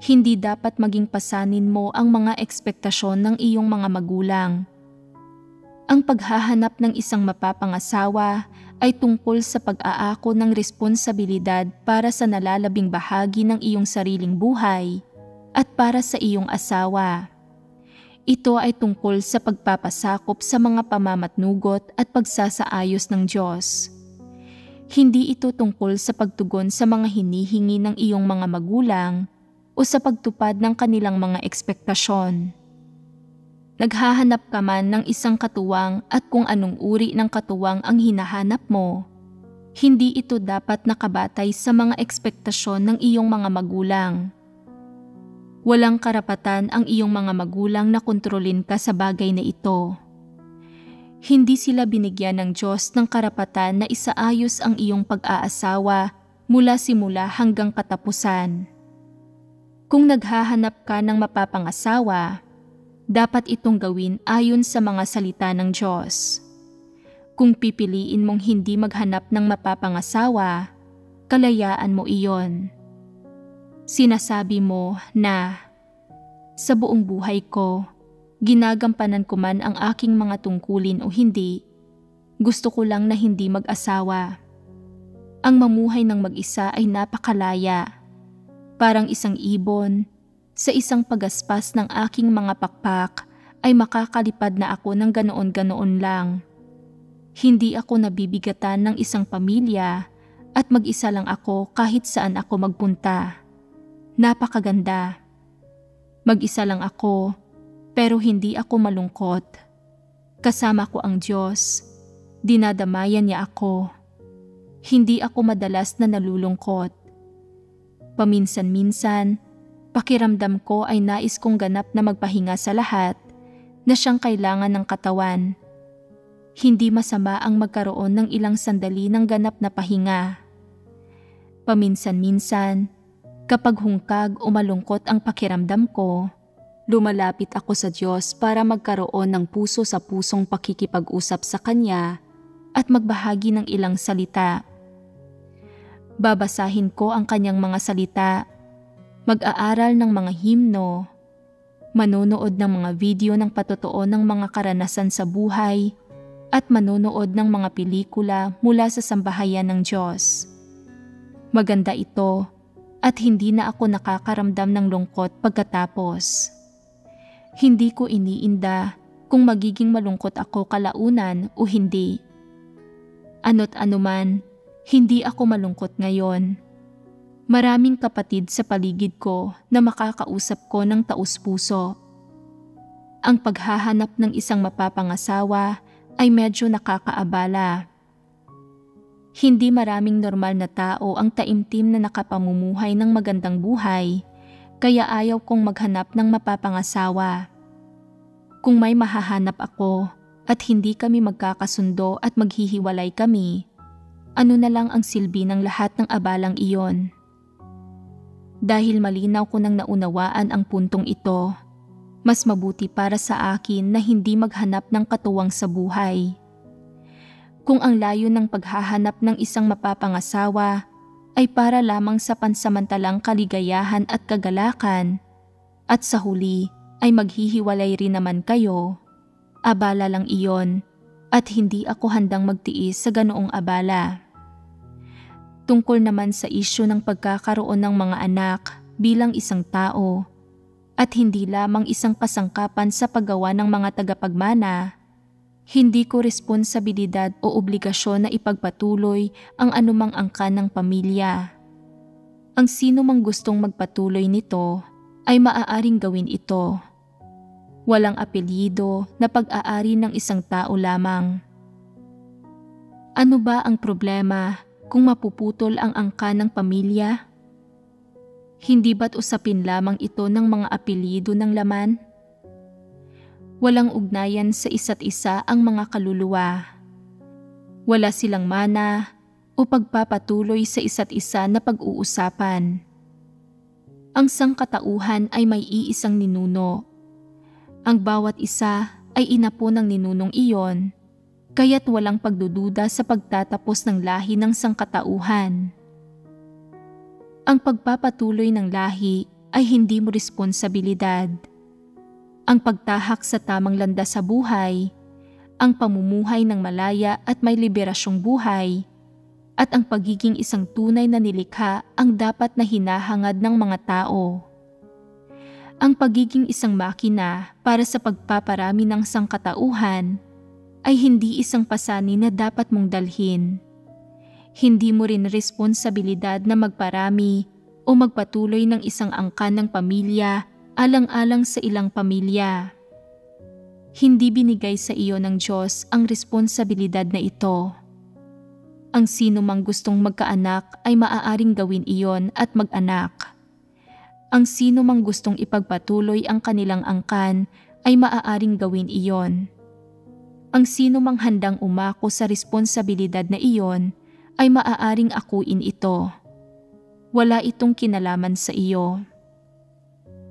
hindi dapat maging pasanin mo ang mga ekspektasyon ng iyong mga magulang. Ang paghahanap ng isang mapapangasawa ay tungkol sa pag-aako ng responsibilidad para sa nalalabing bahagi ng iyong sariling buhay at para sa iyong asawa. Ito ay tungkol sa pagpapasakop sa mga pamamatnugot at pagsasaayos ng Diyos. Hindi ito tungkol sa pagtugon sa mga hinihingi ng iyong mga magulang o sa pagtupad ng kanilang mga ekspektasyon. Naghahanap ka man ng isang katuwang at kung anong uri ng katuwang ang hinahanap mo, hindi ito dapat nakabatay sa mga ekspektasyon ng iyong mga magulang. Walang karapatan ang iyong mga magulang na kontrolin ka sa bagay na ito. Hindi sila binigyan ng Diyos ng karapatan na isaayos ang iyong pag-aasawa mula simula hanggang katapusan. Kung naghahanap ka ng mapapangasawa, dapat itong gawin ayon sa mga salita ng Diyos. Kung pipiliin mong hindi maghanap ng mapapangasawa, kalayaan mo iyon. Sinasabi mo na, sa buong buhay ko, ginagampanan ko man ang aking mga tungkulin o hindi, gusto ko lang na hindi mag-asawa. Ang mamuhay ng mag-isa ay napakalaya, parang isang ibon. Sa isang pagaspas ng aking mga pakpak ay makakalipad na ako ng ganoon-ganoon lang. Hindi ako nabibigatan ng isang pamilya at mag-isa lang ako kahit saan ako magpunta. Napakaganda. Mag-isa lang ako, pero hindi ako malungkot. Kasama ko ang Diyos. Dinadamayan niya ako. Hindi ako madalas na nalulungkot. Paminsan-minsan, pakiramdam ko ay nais kong ganap na magpahinga sa lahat na siyang kailangan ng katawan. Hindi masama ang magkaroon ng ilang sandali ng ganap na pahinga. Paminsan-minsan, kapag hungkag o malungkot ang pakiramdam ko, lumalapit ako sa Diyos para magkaroon ng puso sa pusong pakikipag-usap sa Kanya at magbahagi ng ilang salita. Babasahin ko ang Kanyang mga salita, mag-aaral ng mga himno, manonood ng mga video ng patotoo ng mga karanasan sa buhay, at manonood ng mga pelikula mula sa sambahayan ng Diyos. Maganda ito at hindi na ako nakakaramdam ng lungkot pagkatapos. Hindi ko iniinda kung magiging malungkot ako kalaunan o hindi. Ano't anuman, hindi ako malungkot ngayon. Maraming kapatid sa paligid ko na makakausap ko ng taus-puso. Ang paghahanap ng isang mapapangasawa ay medyo nakakaabala. Hindi maraming normal na tao ang taimtim na nakapamumuhay ng magandang buhay, kaya ayaw kong maghanap ng mapapangasawa. Kung may mahahanap ako at hindi kami magkakasundo at maghihiwalay kami, ano na lang ang silbi ng lahat ng abalang iyon? Dahil malinaw ko nang naunawaan ang puntong ito, mas mabuti para sa akin na hindi maghanap ng katuwang sa buhay. Kung ang layo ng paghahanap ng isang mapapangasawa ay para lamang sa pansamantalang kaligayahan at kagalakan, at sa huli ay maghihiwalay rin naman kayo, abala lang iyon at hindi ako handang magtiis sa ganoong abala. Tungkol naman sa isyu ng pagkakaroon ng mga anak bilang isang tao at hindi lamang isang kasangkapan sa paggawa ng mga tagapagmana, hindi ko responsibilidad o obligasyon na ipagpatuloy ang anumang angkan ng pamilya. Ang sino mang gustong magpatuloy nito ay maaaring gawin ito. Walang apelyido na pag-aari ng isang tao lamang. Ano ba ang problema kung mapuputol ang angkan ng pamilya? Hindi ba't usapin lamang ito ng mga apelyido ng laman? Walang ugnayan sa isa't isa ang mga kaluluwa. Wala silang mana o pagpapatuloy sa isa't isa na pag-uusapan. Ang sangkatauhan ay may iisang ninuno. Ang bawat isa ay inapo ng ninunong iyon, kaya't walang pagdududa sa pagtatapos ng lahi ng sangkatauhan. Ang pagpapatuloy ng lahi ay hindi mo responsibilidad. Ang pagtahak sa tamang landas sa buhay, ang pamumuhay ng malaya at may liberasyong buhay, at ang pagiging isang tunay na nilikha ang dapat na hinahangad ng mga tao. Ang pagiging isang makina para sa pagpaparami ng sangkatauhan ay hindi isang pasanin na dapat mong dalhin. Hindi mo rin responsibilidad na magparami o magpatuloy ng isang angkan ng pamilya alang-alang sa ilang pamilya. Hindi binigay sa iyo ng Diyos ang responsibilidad na ito. Ang sino mang gustong magkaanak ay maaaring gawin iyon at mag-anak. Ang sino mang gustong ipagpatuloy ang kanilang angkan ay maaaring gawin iyon. Ang sino mang handang umako sa responsibilidad na iyon ay maaaring akuin ito. Wala itong kinalaman sa iyo.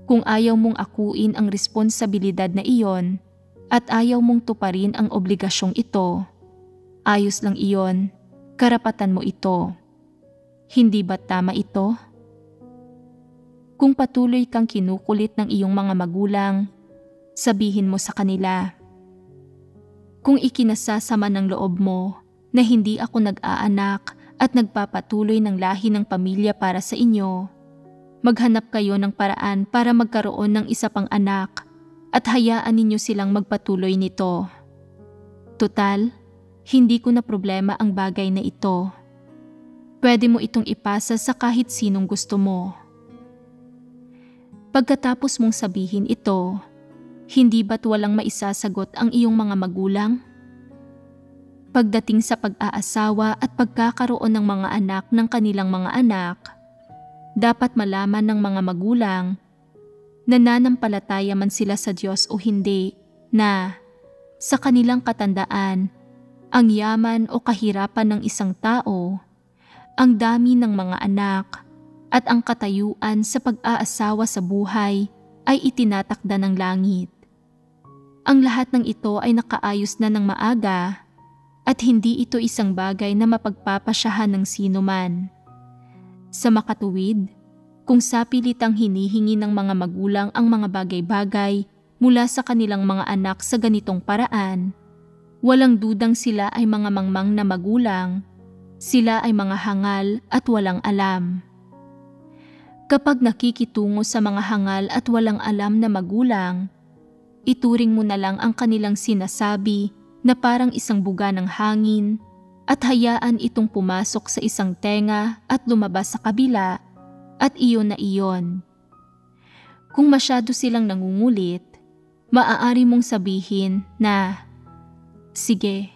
Kung ayaw mong akuin ang responsibilidad na iyon at ayaw mong tuparin ang obligasyong ito, ayos lang iyon, karapatan mo ito. Hindi ba tama ito? Kung patuloy kang kinukulit ng iyong mga magulang, sabihin mo sa kanila, kung ikinasasama ng loob mo na hindi ako nag-aanak at nagpapatuloy ng lahi ng pamilya para sa inyo, maghanap kayo ng paraan para magkaroon ng isa pang anak at hayaan ninyo silang magpatuloy nito. Tutal, hindi ko na problema ang bagay na ito. Pwede mo itong ipasa sa kahit sinong gusto mo. Pagkatapos mong sabihin ito, hindi ba't walang maisasagot ang iyong mga magulang? Pagdating sa pag-aasawa at pagkakaroon ng mga anak ng kanilang mga anak, dapat malaman ng mga magulang na nananampalataya man sila sa Diyos o hindi na sa kanilang katandaan, ang yaman o kahirapan ng isang tao, ang dami ng mga anak at ang katayuan sa pag-aasawa sa buhay ay itinatakda ng langit. Ang lahat ng ito ay nakaayos na ng maaga at hindi ito isang bagay na mapagpapasyahan ng sino man. Sa makatuwid, kung sapilitang hinihingi ng mga magulang ang mga bagay-bagay mula sa kanilang mga anak sa ganitong paraan, walang dudang sila ay mga mangmang na magulang, sila ay mga hangal at walang alam. Kapag nakikitungo sa mga hangal at walang alam na magulang, ituring mo na lang ang kanilang sinasabi na parang isang buga ng hangin at hayaan itong pumasok sa isang tenga at lumabas sa kabila at iyon na iyon. Kung masyado silang nangungulit, maaari mong sabihin na, sige,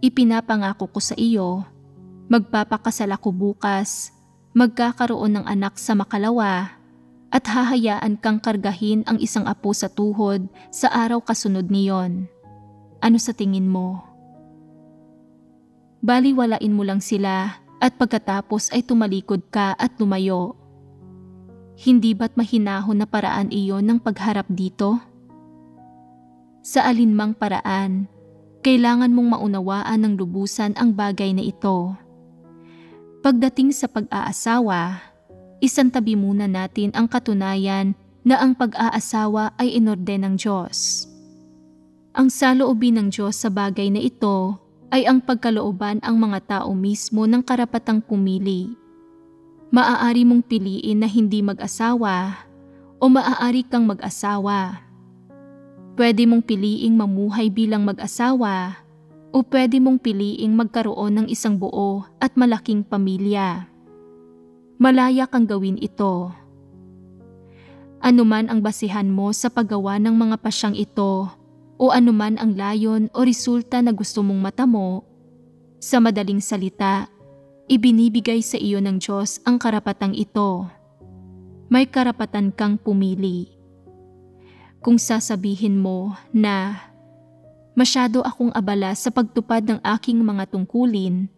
ipinapangako ko sa iyo Magpapakasal ako bukas, magkakaroon ng anak sa makalawa, at hahayaan kang kargahin ang isang apo sa tuhod sa araw kasunod niyon. Ano sa tingin mo? Baliwalain mo lang sila at pagkatapos ay tumalikod ka at lumayo. Hindi ba't mahinahon na paraan iyon ng pagharap dito? Sa alinmang paraan, kailangan mong maunawaan ng lubusan ang bagay na ito. Pagdating sa pag-aasawa, isantabi muna natin ang katunayan na ang pag-aasawa ay inorden ng Diyos. Ang saloobin ng Diyos sa bagay na ito ay ang pagkalooban ang mga tao mismo ng karapatang pumili. Maaari mong piliin na hindi mag-asawa o maaari kang mag-asawa. Pwede mong piliing mamuhay bilang mag-asawa o pwede mong piliing magkaroon ng isang buo at malaking pamilya. Malaya kang gawin ito. Anuman ang basihan mo sa paggawa ng mga pasyang ito o anuman ang layon o resulta na gusto mong matamo, sa madaling salita, ibinibigay sa iyo ng Diyos ang karapatang ito. May karapatan kang pumili. Kung sasabihin mo na masyado akong abala sa pagtupad ng aking mga tungkulin,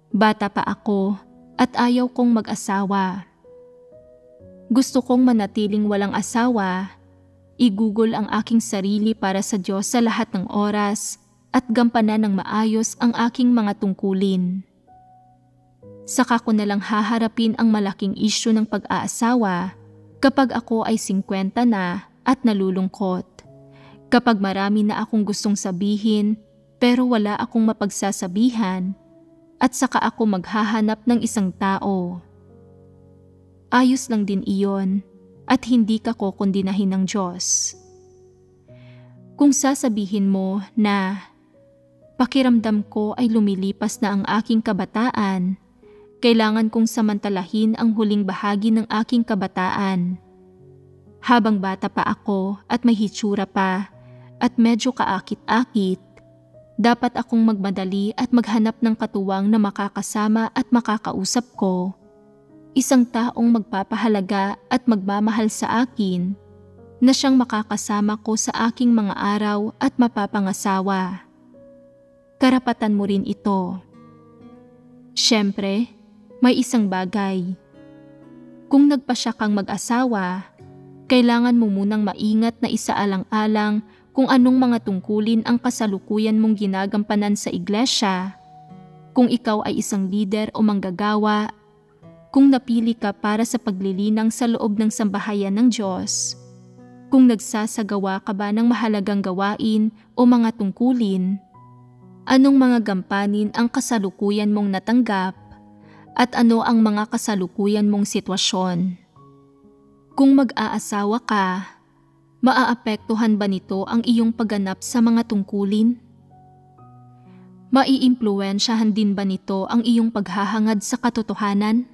bata pa ako at ayaw kong mag-asawa. Gusto kong manatiling walang asawa, igugol ang aking sarili para sa Diyos sa lahat ng oras at gampanan ng maayos ang aking mga tungkulin. Saka ko nalang haharapin ang malaking isyu ng pag-aasawa kapag ako ay 50 na at nalulungkot. Kapag marami na akong gustong sabihin pero wala akong mapagsasabihan at saka ako maghahanap ng isang tao. Ayos lang din iyon at hindi ka kokondinahin ng Diyos. Kung sasabihin mo na pakiramdam ko ay lumilipas na ang aking kabataan, kailangan kong samantalahin ang huling bahagi ng aking kabataan. Habang bata pa ako at may hitsura pa at medyo kaakit-akit, dapat akong magmadali at maghanap ng katuwang na makakasama at makakausap ko. Isang taong magpapahalaga at magmamahal sa akin na siyang makakasama ko sa aking mga araw at mapapangasawa. Karapatan mo rin ito. Siyempre, may isang bagay. Kung nagpasya kang mag-asawa, kailangan mo munang maingat na isaalang-alang kung anong mga tungkulin ang kasalukuyan mong ginagampanan sa iglesia, kung ikaw ay isang leader o manggagawa, kung napili ka para sa paglilinang sa loob ng sambahayan ng Diyos, kung nagsasagawa ka ba ng mahalagang gawain o mga tungkulin, anong mga gampanin ang kasalukuyan mong natanggap, at ano ang mga kasalukuyan mong sitwasyon. Kung mag-aasawa ka, maaapektuhan ba nito ang iyong pagganap sa mga tungkulin? Maiimpluwensyahan din ba nito ang iyong paghahangad sa katotohanan?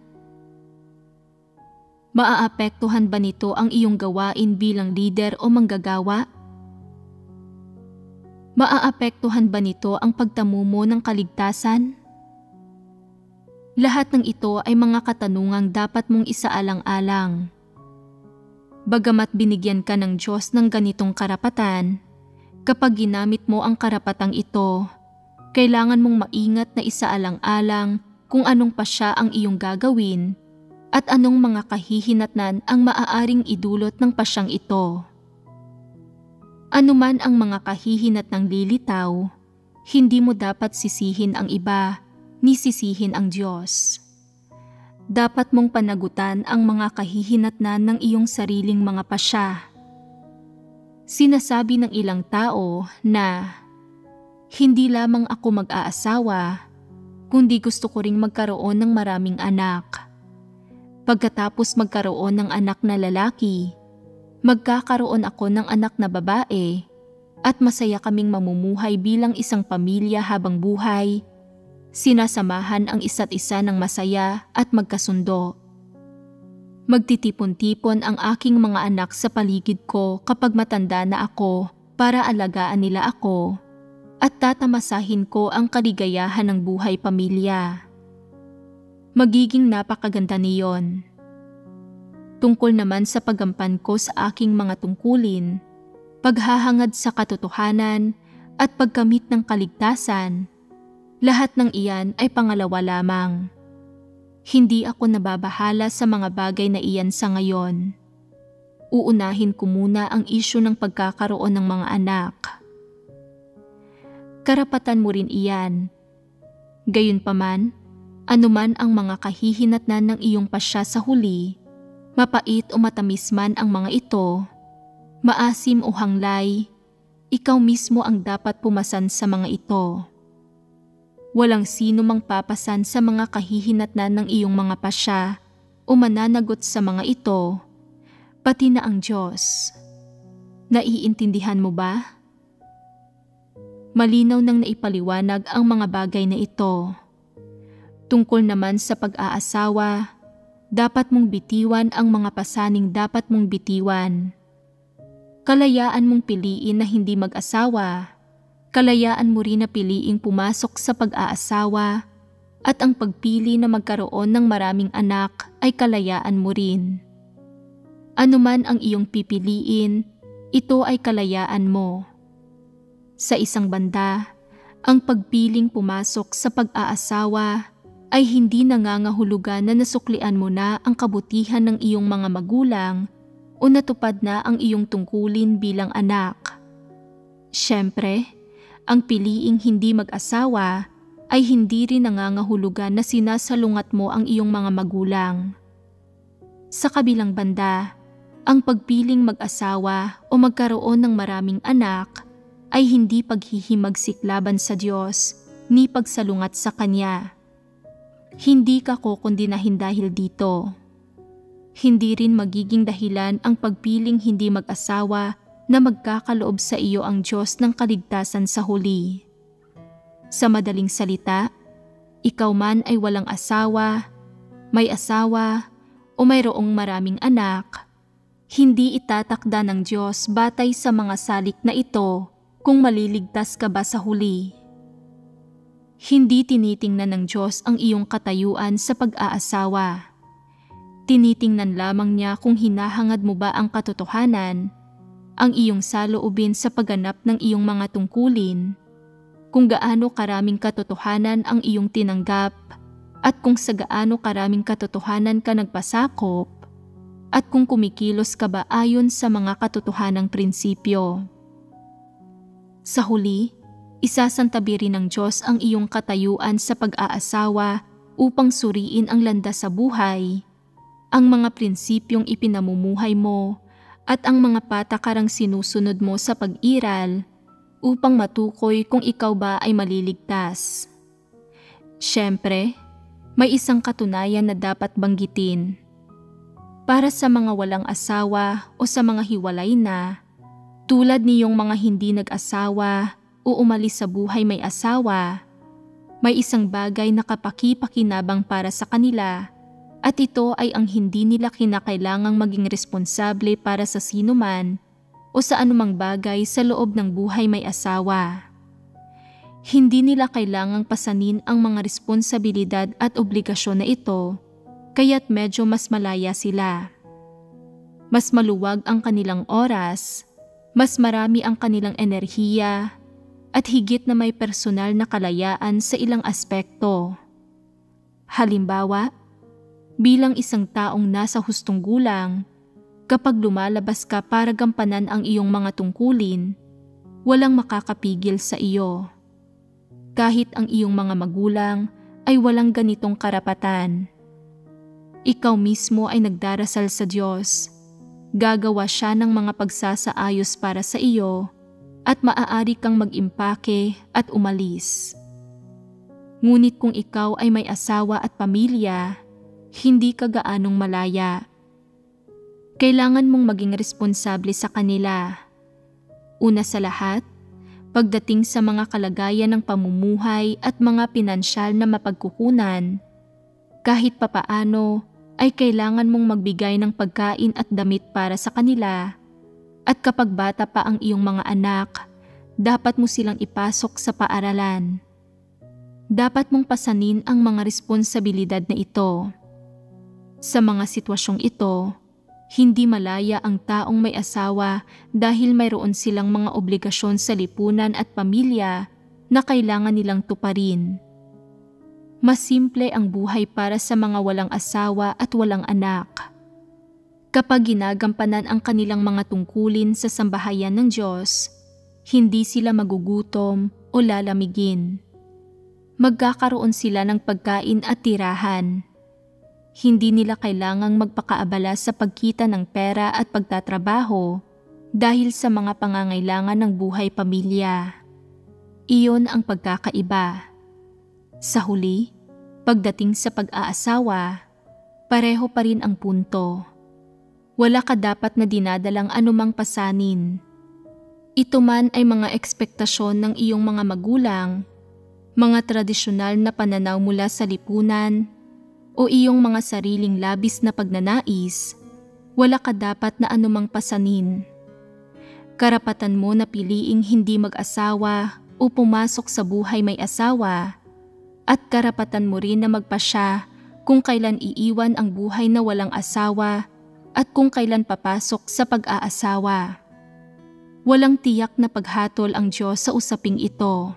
Maaapektuhan ba nito ang iyong gawain bilang leader o manggagawa? Maaapektuhan ba nito ang pagtamo mo ng kaligtasan? Lahat ng ito ay mga katanungang dapat mong isaalang-alang. Bagamat binigyan ka ng Diyos ng ganitong karapatan, kapag ginamit mo ang karapatang ito, kailangan mong maingat na isaalang-alang kung anong pasya ang iyong gagawin at anong mga kahihinatnan ang maaaring idulot ng pasyang ito. Anuman ang mga kahihinatnang lilitaw, hindi mo dapat sisihin ang iba ni sisihin ang Diyos. Dapat mong panagutan ang mga kahihinatnan ng iyong sariling mga pasya. Sinasabi ng ilang tao na hindi lamang ako mag-aasawa, kundi gusto ko ring magkaroon ng maraming anak. Pagkatapos magkaroon ng anak na lalaki, magkakaroon ako ng anak na babae at masaya kaming mamumuhay bilang isang pamilya habang buhay. Sinasamahan ang isa't isa ng masaya at magkasundo. Magtitipon-tipon ang aking mga anak sa paligid ko kapag matanda na ako para alagaan nila ako at tatamasahin ko ang kaligayahan ng buhay pamilya. magiging napakaganda niyon. Tungkol naman sa paggampan ko sa aking mga tungkulin, paghahangad sa katotohanan at pagkamit ng kaligtasan, lahat ng iyan ay pangalawa lamang. Hindi ako nababahala sa mga bagay na iyan sa ngayon. Uunahin ko muna ang isyu ng pagkakaroon ng mga anak. Karapatan mo rin iyan. Gayunpaman, anuman ang mga kahihinatnan ng iyong pasya sa huli, mapait o matamis man ang mga ito, maasim o hanglay, ikaw mismo ang dapat pumasan sa mga ito. Walang sino mang papasan sa mga kahihinatnan ng iyong mga pasya o mananagot sa mga ito, pati na ang Diyos. Naiintindihan mo ba? Malinaw nang naipaliwanag ang mga bagay na ito. Tungkol naman sa pag-aasawa, dapat mong bitiwan ang mga pasaning dapat mong bitiwan. Kalayaan mong piliin na hindi mag-asawa, kalayaan mo rin na piliing pumasok sa pag-aasawa, at ang pagpili na magkaroon ng maraming anak ay kalayaan mo rin. Ano man ang iyong pipiliin, ito ay kalayaan mo. Sa isang banda, ang pagpiling pumasok sa pag-aasawa ay hindi nangangahulugan na nasuklian mo na ang kabutihan ng iyong mga magulang o natupad na ang iyong tungkulin bilang anak. Siyempre, ang piliing hindi mag-asawa ay hindi rin nangangahulugan na sinasalungat mo ang iyong mga magulang. Sa kabilang banda, ang pagpiling mag-asawa o magkaroon ng maraming anak ay hindi paghihimagsik laban sa Diyos ni pagsalungat sa Kanya. Hindi ka kokondinahin dahil dito. Hindi rin magiging dahilan ang pagpiling hindi mag-asawa na magkakaloob sa iyo ang Diyos ng kaligtasan sa huli. Sa madaling salita, ikaw man ay walang asawa, may asawa, o mayroong maraming anak, hindi itatakda ng Diyos batay sa mga salik na ito kung maliligtas ka ba sa huli. Hindi tinitingnan ng Diyos ang iyong katayuan sa pag-aasawa. Tinitingnan lamang niya kung hinahangad mo ba ang katotohanan, ang iyong saloobin sa pagganap ng iyong mga tungkulin, kung gaano karaming katotohanan ang iyong tinanggap, at kung sa gaano karaming katotohanan ka nagpasakop, at kung kumikilos ka ba ayon sa mga katotohanang prinsipyo. Sa huli, isasantabi rin ng Diyos ang iyong katayuan sa pag-aasawa upang suriin ang landas sa buhay, ang mga prinsipyong ipinamumuhay mo, at ang mga patakarang sinusunod mo sa pag-iral upang matukoy kung ikaw ba ay maliligtas. Siyempre, may isang katunayan na dapat banggitin. Para sa mga walang asawa o sa mga hiwalay na, tulad niyong mga hindi nag-asawa o umalis sa buhay may asawa, may isang bagay na kapaki-pakinabang para sa kanila, at ito ay ang hindi nila kinakailangang maging responsable para sa sinuman o sa anumang bagay sa loob ng buhay may asawa. Hindi nila kailangang pasanin ang mga responsibilidad at obligasyon na ito, kaya't medyo mas malaya sila. Mas maluwag ang kanilang oras, mas marami ang kanilang enerhiya, at higit na may personal na kalayaan sa ilang aspekto. Halimbawa, bilang isang taong nasa hustong gulang, kapag lumalabas ka para gampanan ang iyong mga tungkulin, walang makakapigil sa iyo. Kahit ang iyong mga magulang ay walang ganitong karapatan. Ikaw mismo ay nagdarasal sa Diyos. Gagawa siya ng mga pagsasaayos para sa iyo at maaari kang mag-impake at umalis. Ngunit kung ikaw ay may asawa at pamilya, hindi ka gaanong malaya. Kailangan mong maging responsable sa kanila. Una sa lahat, pagdating sa mga kalagayan ng pamumuhay at mga pinansyal na mapagkukunan, kahit papaano ay kailangan mong magbigay ng pagkain at damit para sa kanila, at kapag bata pa ang iyong mga anak, dapat mo silang ipasok sa paaralan. dapat mong pasanin ang mga responsibilidad na ito. Sa mga sitwasyong ito, hindi malaya ang taong may asawa dahil mayroon silang mga obligasyon sa lipunan at pamilya na kailangan nilang tuparin. Mas simple ang buhay para sa mga walang asawa at walang anak. Kapag ginagampanan ang kanilang mga tungkulin sa sambahayan ng Diyos, hindi sila magugutom o lalamigin. Magkakaroon sila ng pagkain at tirahan. Hindi nila kailangang magpakaabala sa pagkita ng pera at pagtatrabaho dahil sa mga pangangailangan ng buhay pamilya. Iyon ang pagkakaiba. Sa huli, pagdating sa pag-aasawa, pareho pa rin ang punto. Wala ka dapat na dinadalang anumang pasanin. Ito man ay mga ekspektasyon ng iyong mga magulang, mga tradisyonal na pananaw mula sa lipunan, o iyong mga sariling labis na pagnanais, wala ka dapat na anumang pasanin. Karapatan mo na piliing hindi mag-asawa o pumasok sa buhay may asawa, at karapatan mo rin na magpasya kung kailan iiwan ang buhay na walang asawa at kung kailan papasok sa pag-aasawa. Walang tiyak na paghatol ang Diyos sa usaping ito.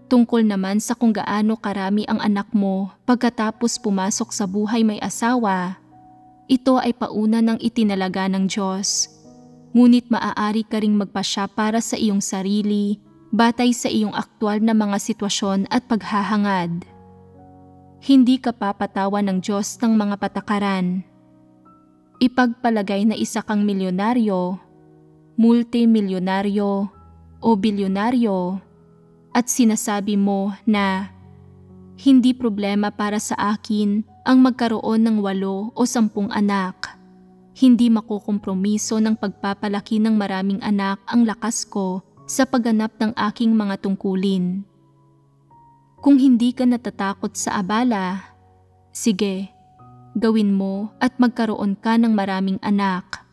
Tungkol naman sa kung gaano karami ang anak mo pagkatapos pumasok sa buhay may asawa, ito ay pauna ng itinalaga ng Diyos. Ngunit maaari ka ring magpasya para sa iyong sarili batay sa iyong aktwal na mga sitwasyon at paghahangad. Hindi ka papatawan ng Diyos ng mga patakaran. Ipagpalagay na isa kang milyonaryo, multimilyonaryo o bilyonaryo at sinasabi mo na hindi problema para sa akin ang magkaroon ng 8 o 10 anak. Hindi makukompromiso ng pagpapalaki ng maraming anak ang lakas ko sa pagganap ng aking mga tungkulin. Kung hindi ka natatakot sa abala, sige, gawin mo at magkaroon ka ng maraming anak.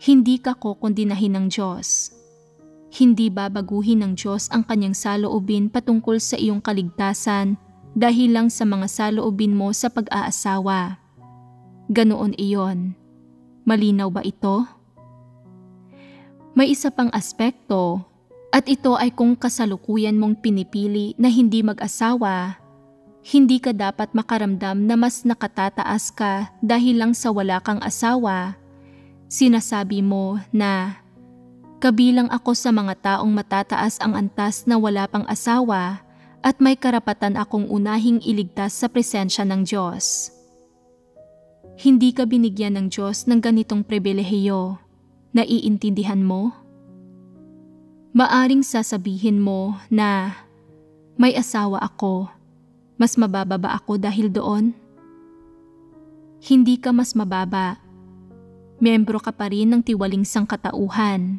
Hindi ka kokondinahin ng Diyos. Hindi babaguhin ng Diyos ang kanyang saloobin patungkol sa iyong kaligtasan dahil lang sa mga saloobin mo sa pag-aasawa. Ganoon iyon. Malinaw ba ito? May isa pang aspekto. At ito ay kung kasalukuyan mong pinipili na hindi mag-asawa, hindi ka dapat makaramdam na mas nakatataas ka dahil lang sa wala kang asawa. Sinasabi mo na, kabilang ako sa mga taong matataas ang antas na wala pang asawa at may karapatan akong unahing iligtas sa presensya ng Diyos. Hindi ka binigyan ng Diyos ng ganitong pribilehiyo. Naiintindihan mo? Maaring sasabihin mo na may asawa ako, mas mababa ba ako dahil doon? Hindi ka mas mababa. Miyembro ka pa rin ng tiwaling sangkatauhan.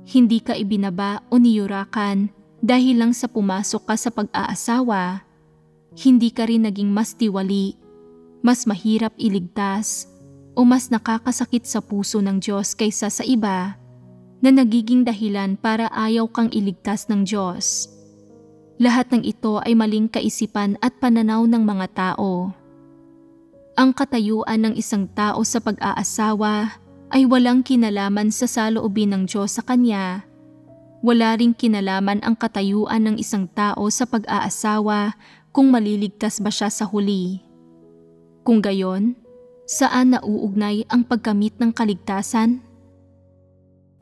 Hindi ka ibinaba o niyurakan dahil lang sa pumasok ka sa pag-aasawa. Hindi ka rin naging mas tiwali, mas mahirap iligtas, o mas nakakasakit sa puso ng Diyos kaysa sa iba na nagiging dahilan para ayaw kang iligtas ng Diyos. Lahat ng ito ay maling kaisipan at pananaw ng mga tao. Ang katayuan ng isang tao sa pag-aasawa ay walang kinalaman sa saloobin ng Diyos sa kanya. Wala ring kinalaman ang katayuan ng isang tao sa pag-aasawa kung maliligtas ba siya sa huli. Kung gayon, saan nauugnay ang pagkamit ng kaligtasan?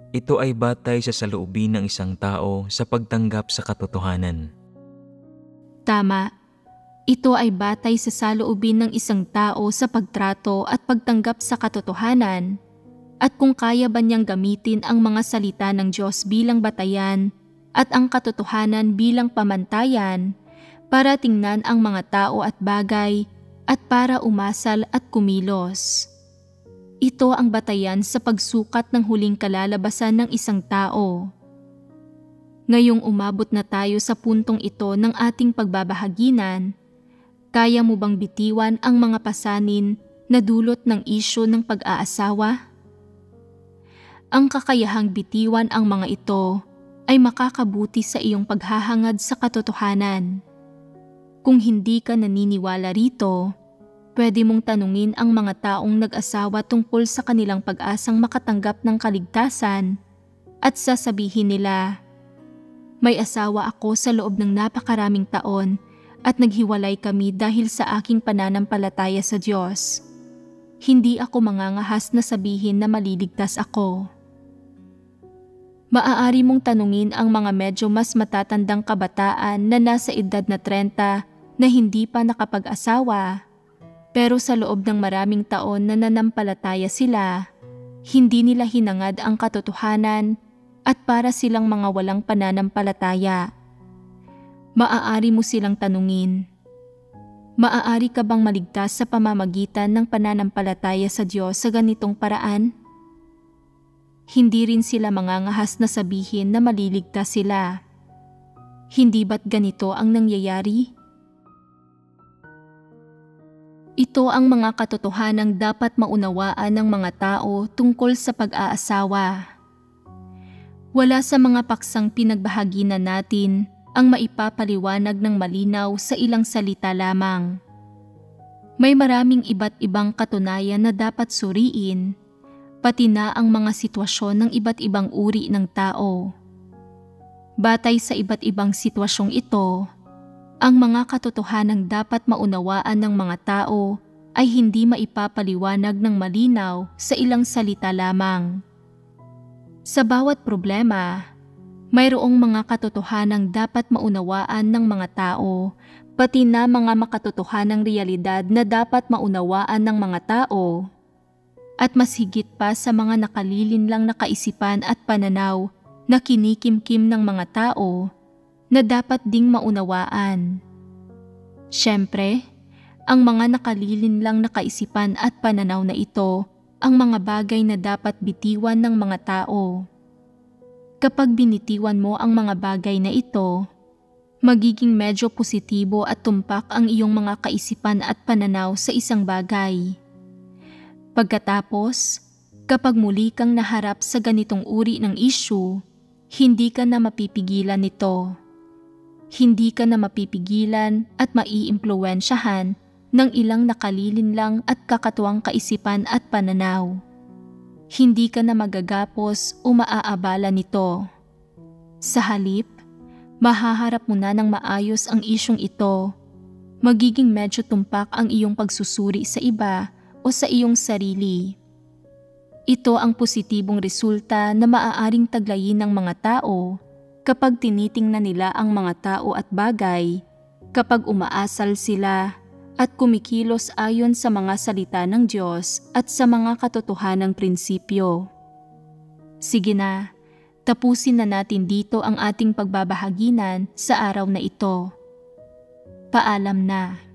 Ito ay batay sa saloobin ng isang tao sa pagtanggap sa katotohanan. Tama. Ito ay batay sa saloobin ng isang tao sa pagtrato at pagtanggap sa katotohanan, at kung kaya ba niyang gamitin ang mga salita ng Diyos bilang batayan at ang katotohanan bilang pamantayan para tingnan ang mga tao at bagay at para umasal at kumilos. Ito ang batayan sa pagsukat ng huling kalalabasan ng isang tao. Ngayong umabot na tayo sa puntong ito ng ating pagbabahaginan, kaya mo bang bitiwan ang mga pasanin na dulot ng isyu ng pag-aasawa? Ang kakayahang bitiwan ang mga ito ay makakabuti sa iyong paghahangad sa katotohanan. Kung hindi ka naniniwala rito, pwede mong tanungin ang mga taong nag-asawa tungkol sa kanilang pag-asang makatanggap ng kaligtasan at sasabihin nila, "May asawa ako sa loob ng napakaraming taon at naghiwalay kami dahil sa aking pananampalataya sa Diyos. Hindi ako mangangahas na sabihin na maliligtas ako." Maaari mong tanungin ang mga medyo mas matatandang kabataan na nasa edad na 30 na hindi pa nakapag-asawa, pero sa loob ng maraming taon na nanampalataya sila, hindi nila hinangad ang katotohanan at para silang mga walang pananampalataya. Maaari mo silang tanungin, "Maaari ka bang maligtas sa pamamagitan ng pananampalataya sa Diyos sa ganitong paraan?" Hindi rin sila mangangahas na sabihin na maliligtas sila. Hindi ba't ganito ang nangyayari? Ito ang mga katotohanang dapat maunawaan ng mga tao tungkol sa pag-aasawa. Wala sa mga paksang pinagbahaginan natin ang maipapaliwanag ng malinaw sa ilang salita lamang. May maraming iba't ibang katunayan na dapat suriin, pati na ang mga sitwasyon ng iba't ibang uri ng tao. Batay sa iba't ibang sitwasyong ito, ang mga katotohanang dapat maunawaan ng mga tao ay hindi maipapaliwanag ng malinaw sa ilang salita lamang. Sa bawat problema, mayroong mga katotohanang dapat maunawaan ng mga tao, pati na mga makatotohanang realidad na dapat maunawaan ng mga tao. At mas higit pa sa mga nakalilinlang na kaisipan at pananaw na kinikimkim ng mga tao na dapat ding maunawaan. Siyempre, ang mga nakalilinlang na kaisipan at pananaw na ito ang mga bagay na dapat bitiwan ng mga tao. Kapag binitiwan mo ang mga bagay na ito, magiging medyo positibo at tumpak ang iyong mga kaisipan at pananaw sa isang bagay. Pagkatapos, kapag muli kang naharap sa ganitong uri ng issue, hindi ka na mapipigilan nito. Hindi ka na mapipigilan at maiimpluwensyahan ng ilang nakalilinlang at kakatuwang kaisipan at pananaw. Hindi ka na magagapos o maaabala nito. Sa halip, mahaharap mo na ng maayos ang isyong ito. Magiging medyo tumpak ang iyong pagsusuri sa iba o sa iyong sarili. Ito ang positibong resulta na maaaring taglayin ng mga tao kapag tinitingnan nila ang mga tao at bagay, kapag umaasal sila at kumikilos ayon sa mga salita ng Diyos at sa mga katotohanang prinsipyo. Sige na, tapusin na natin dito ang ating pagbabahaginan sa araw na ito. Paalam na.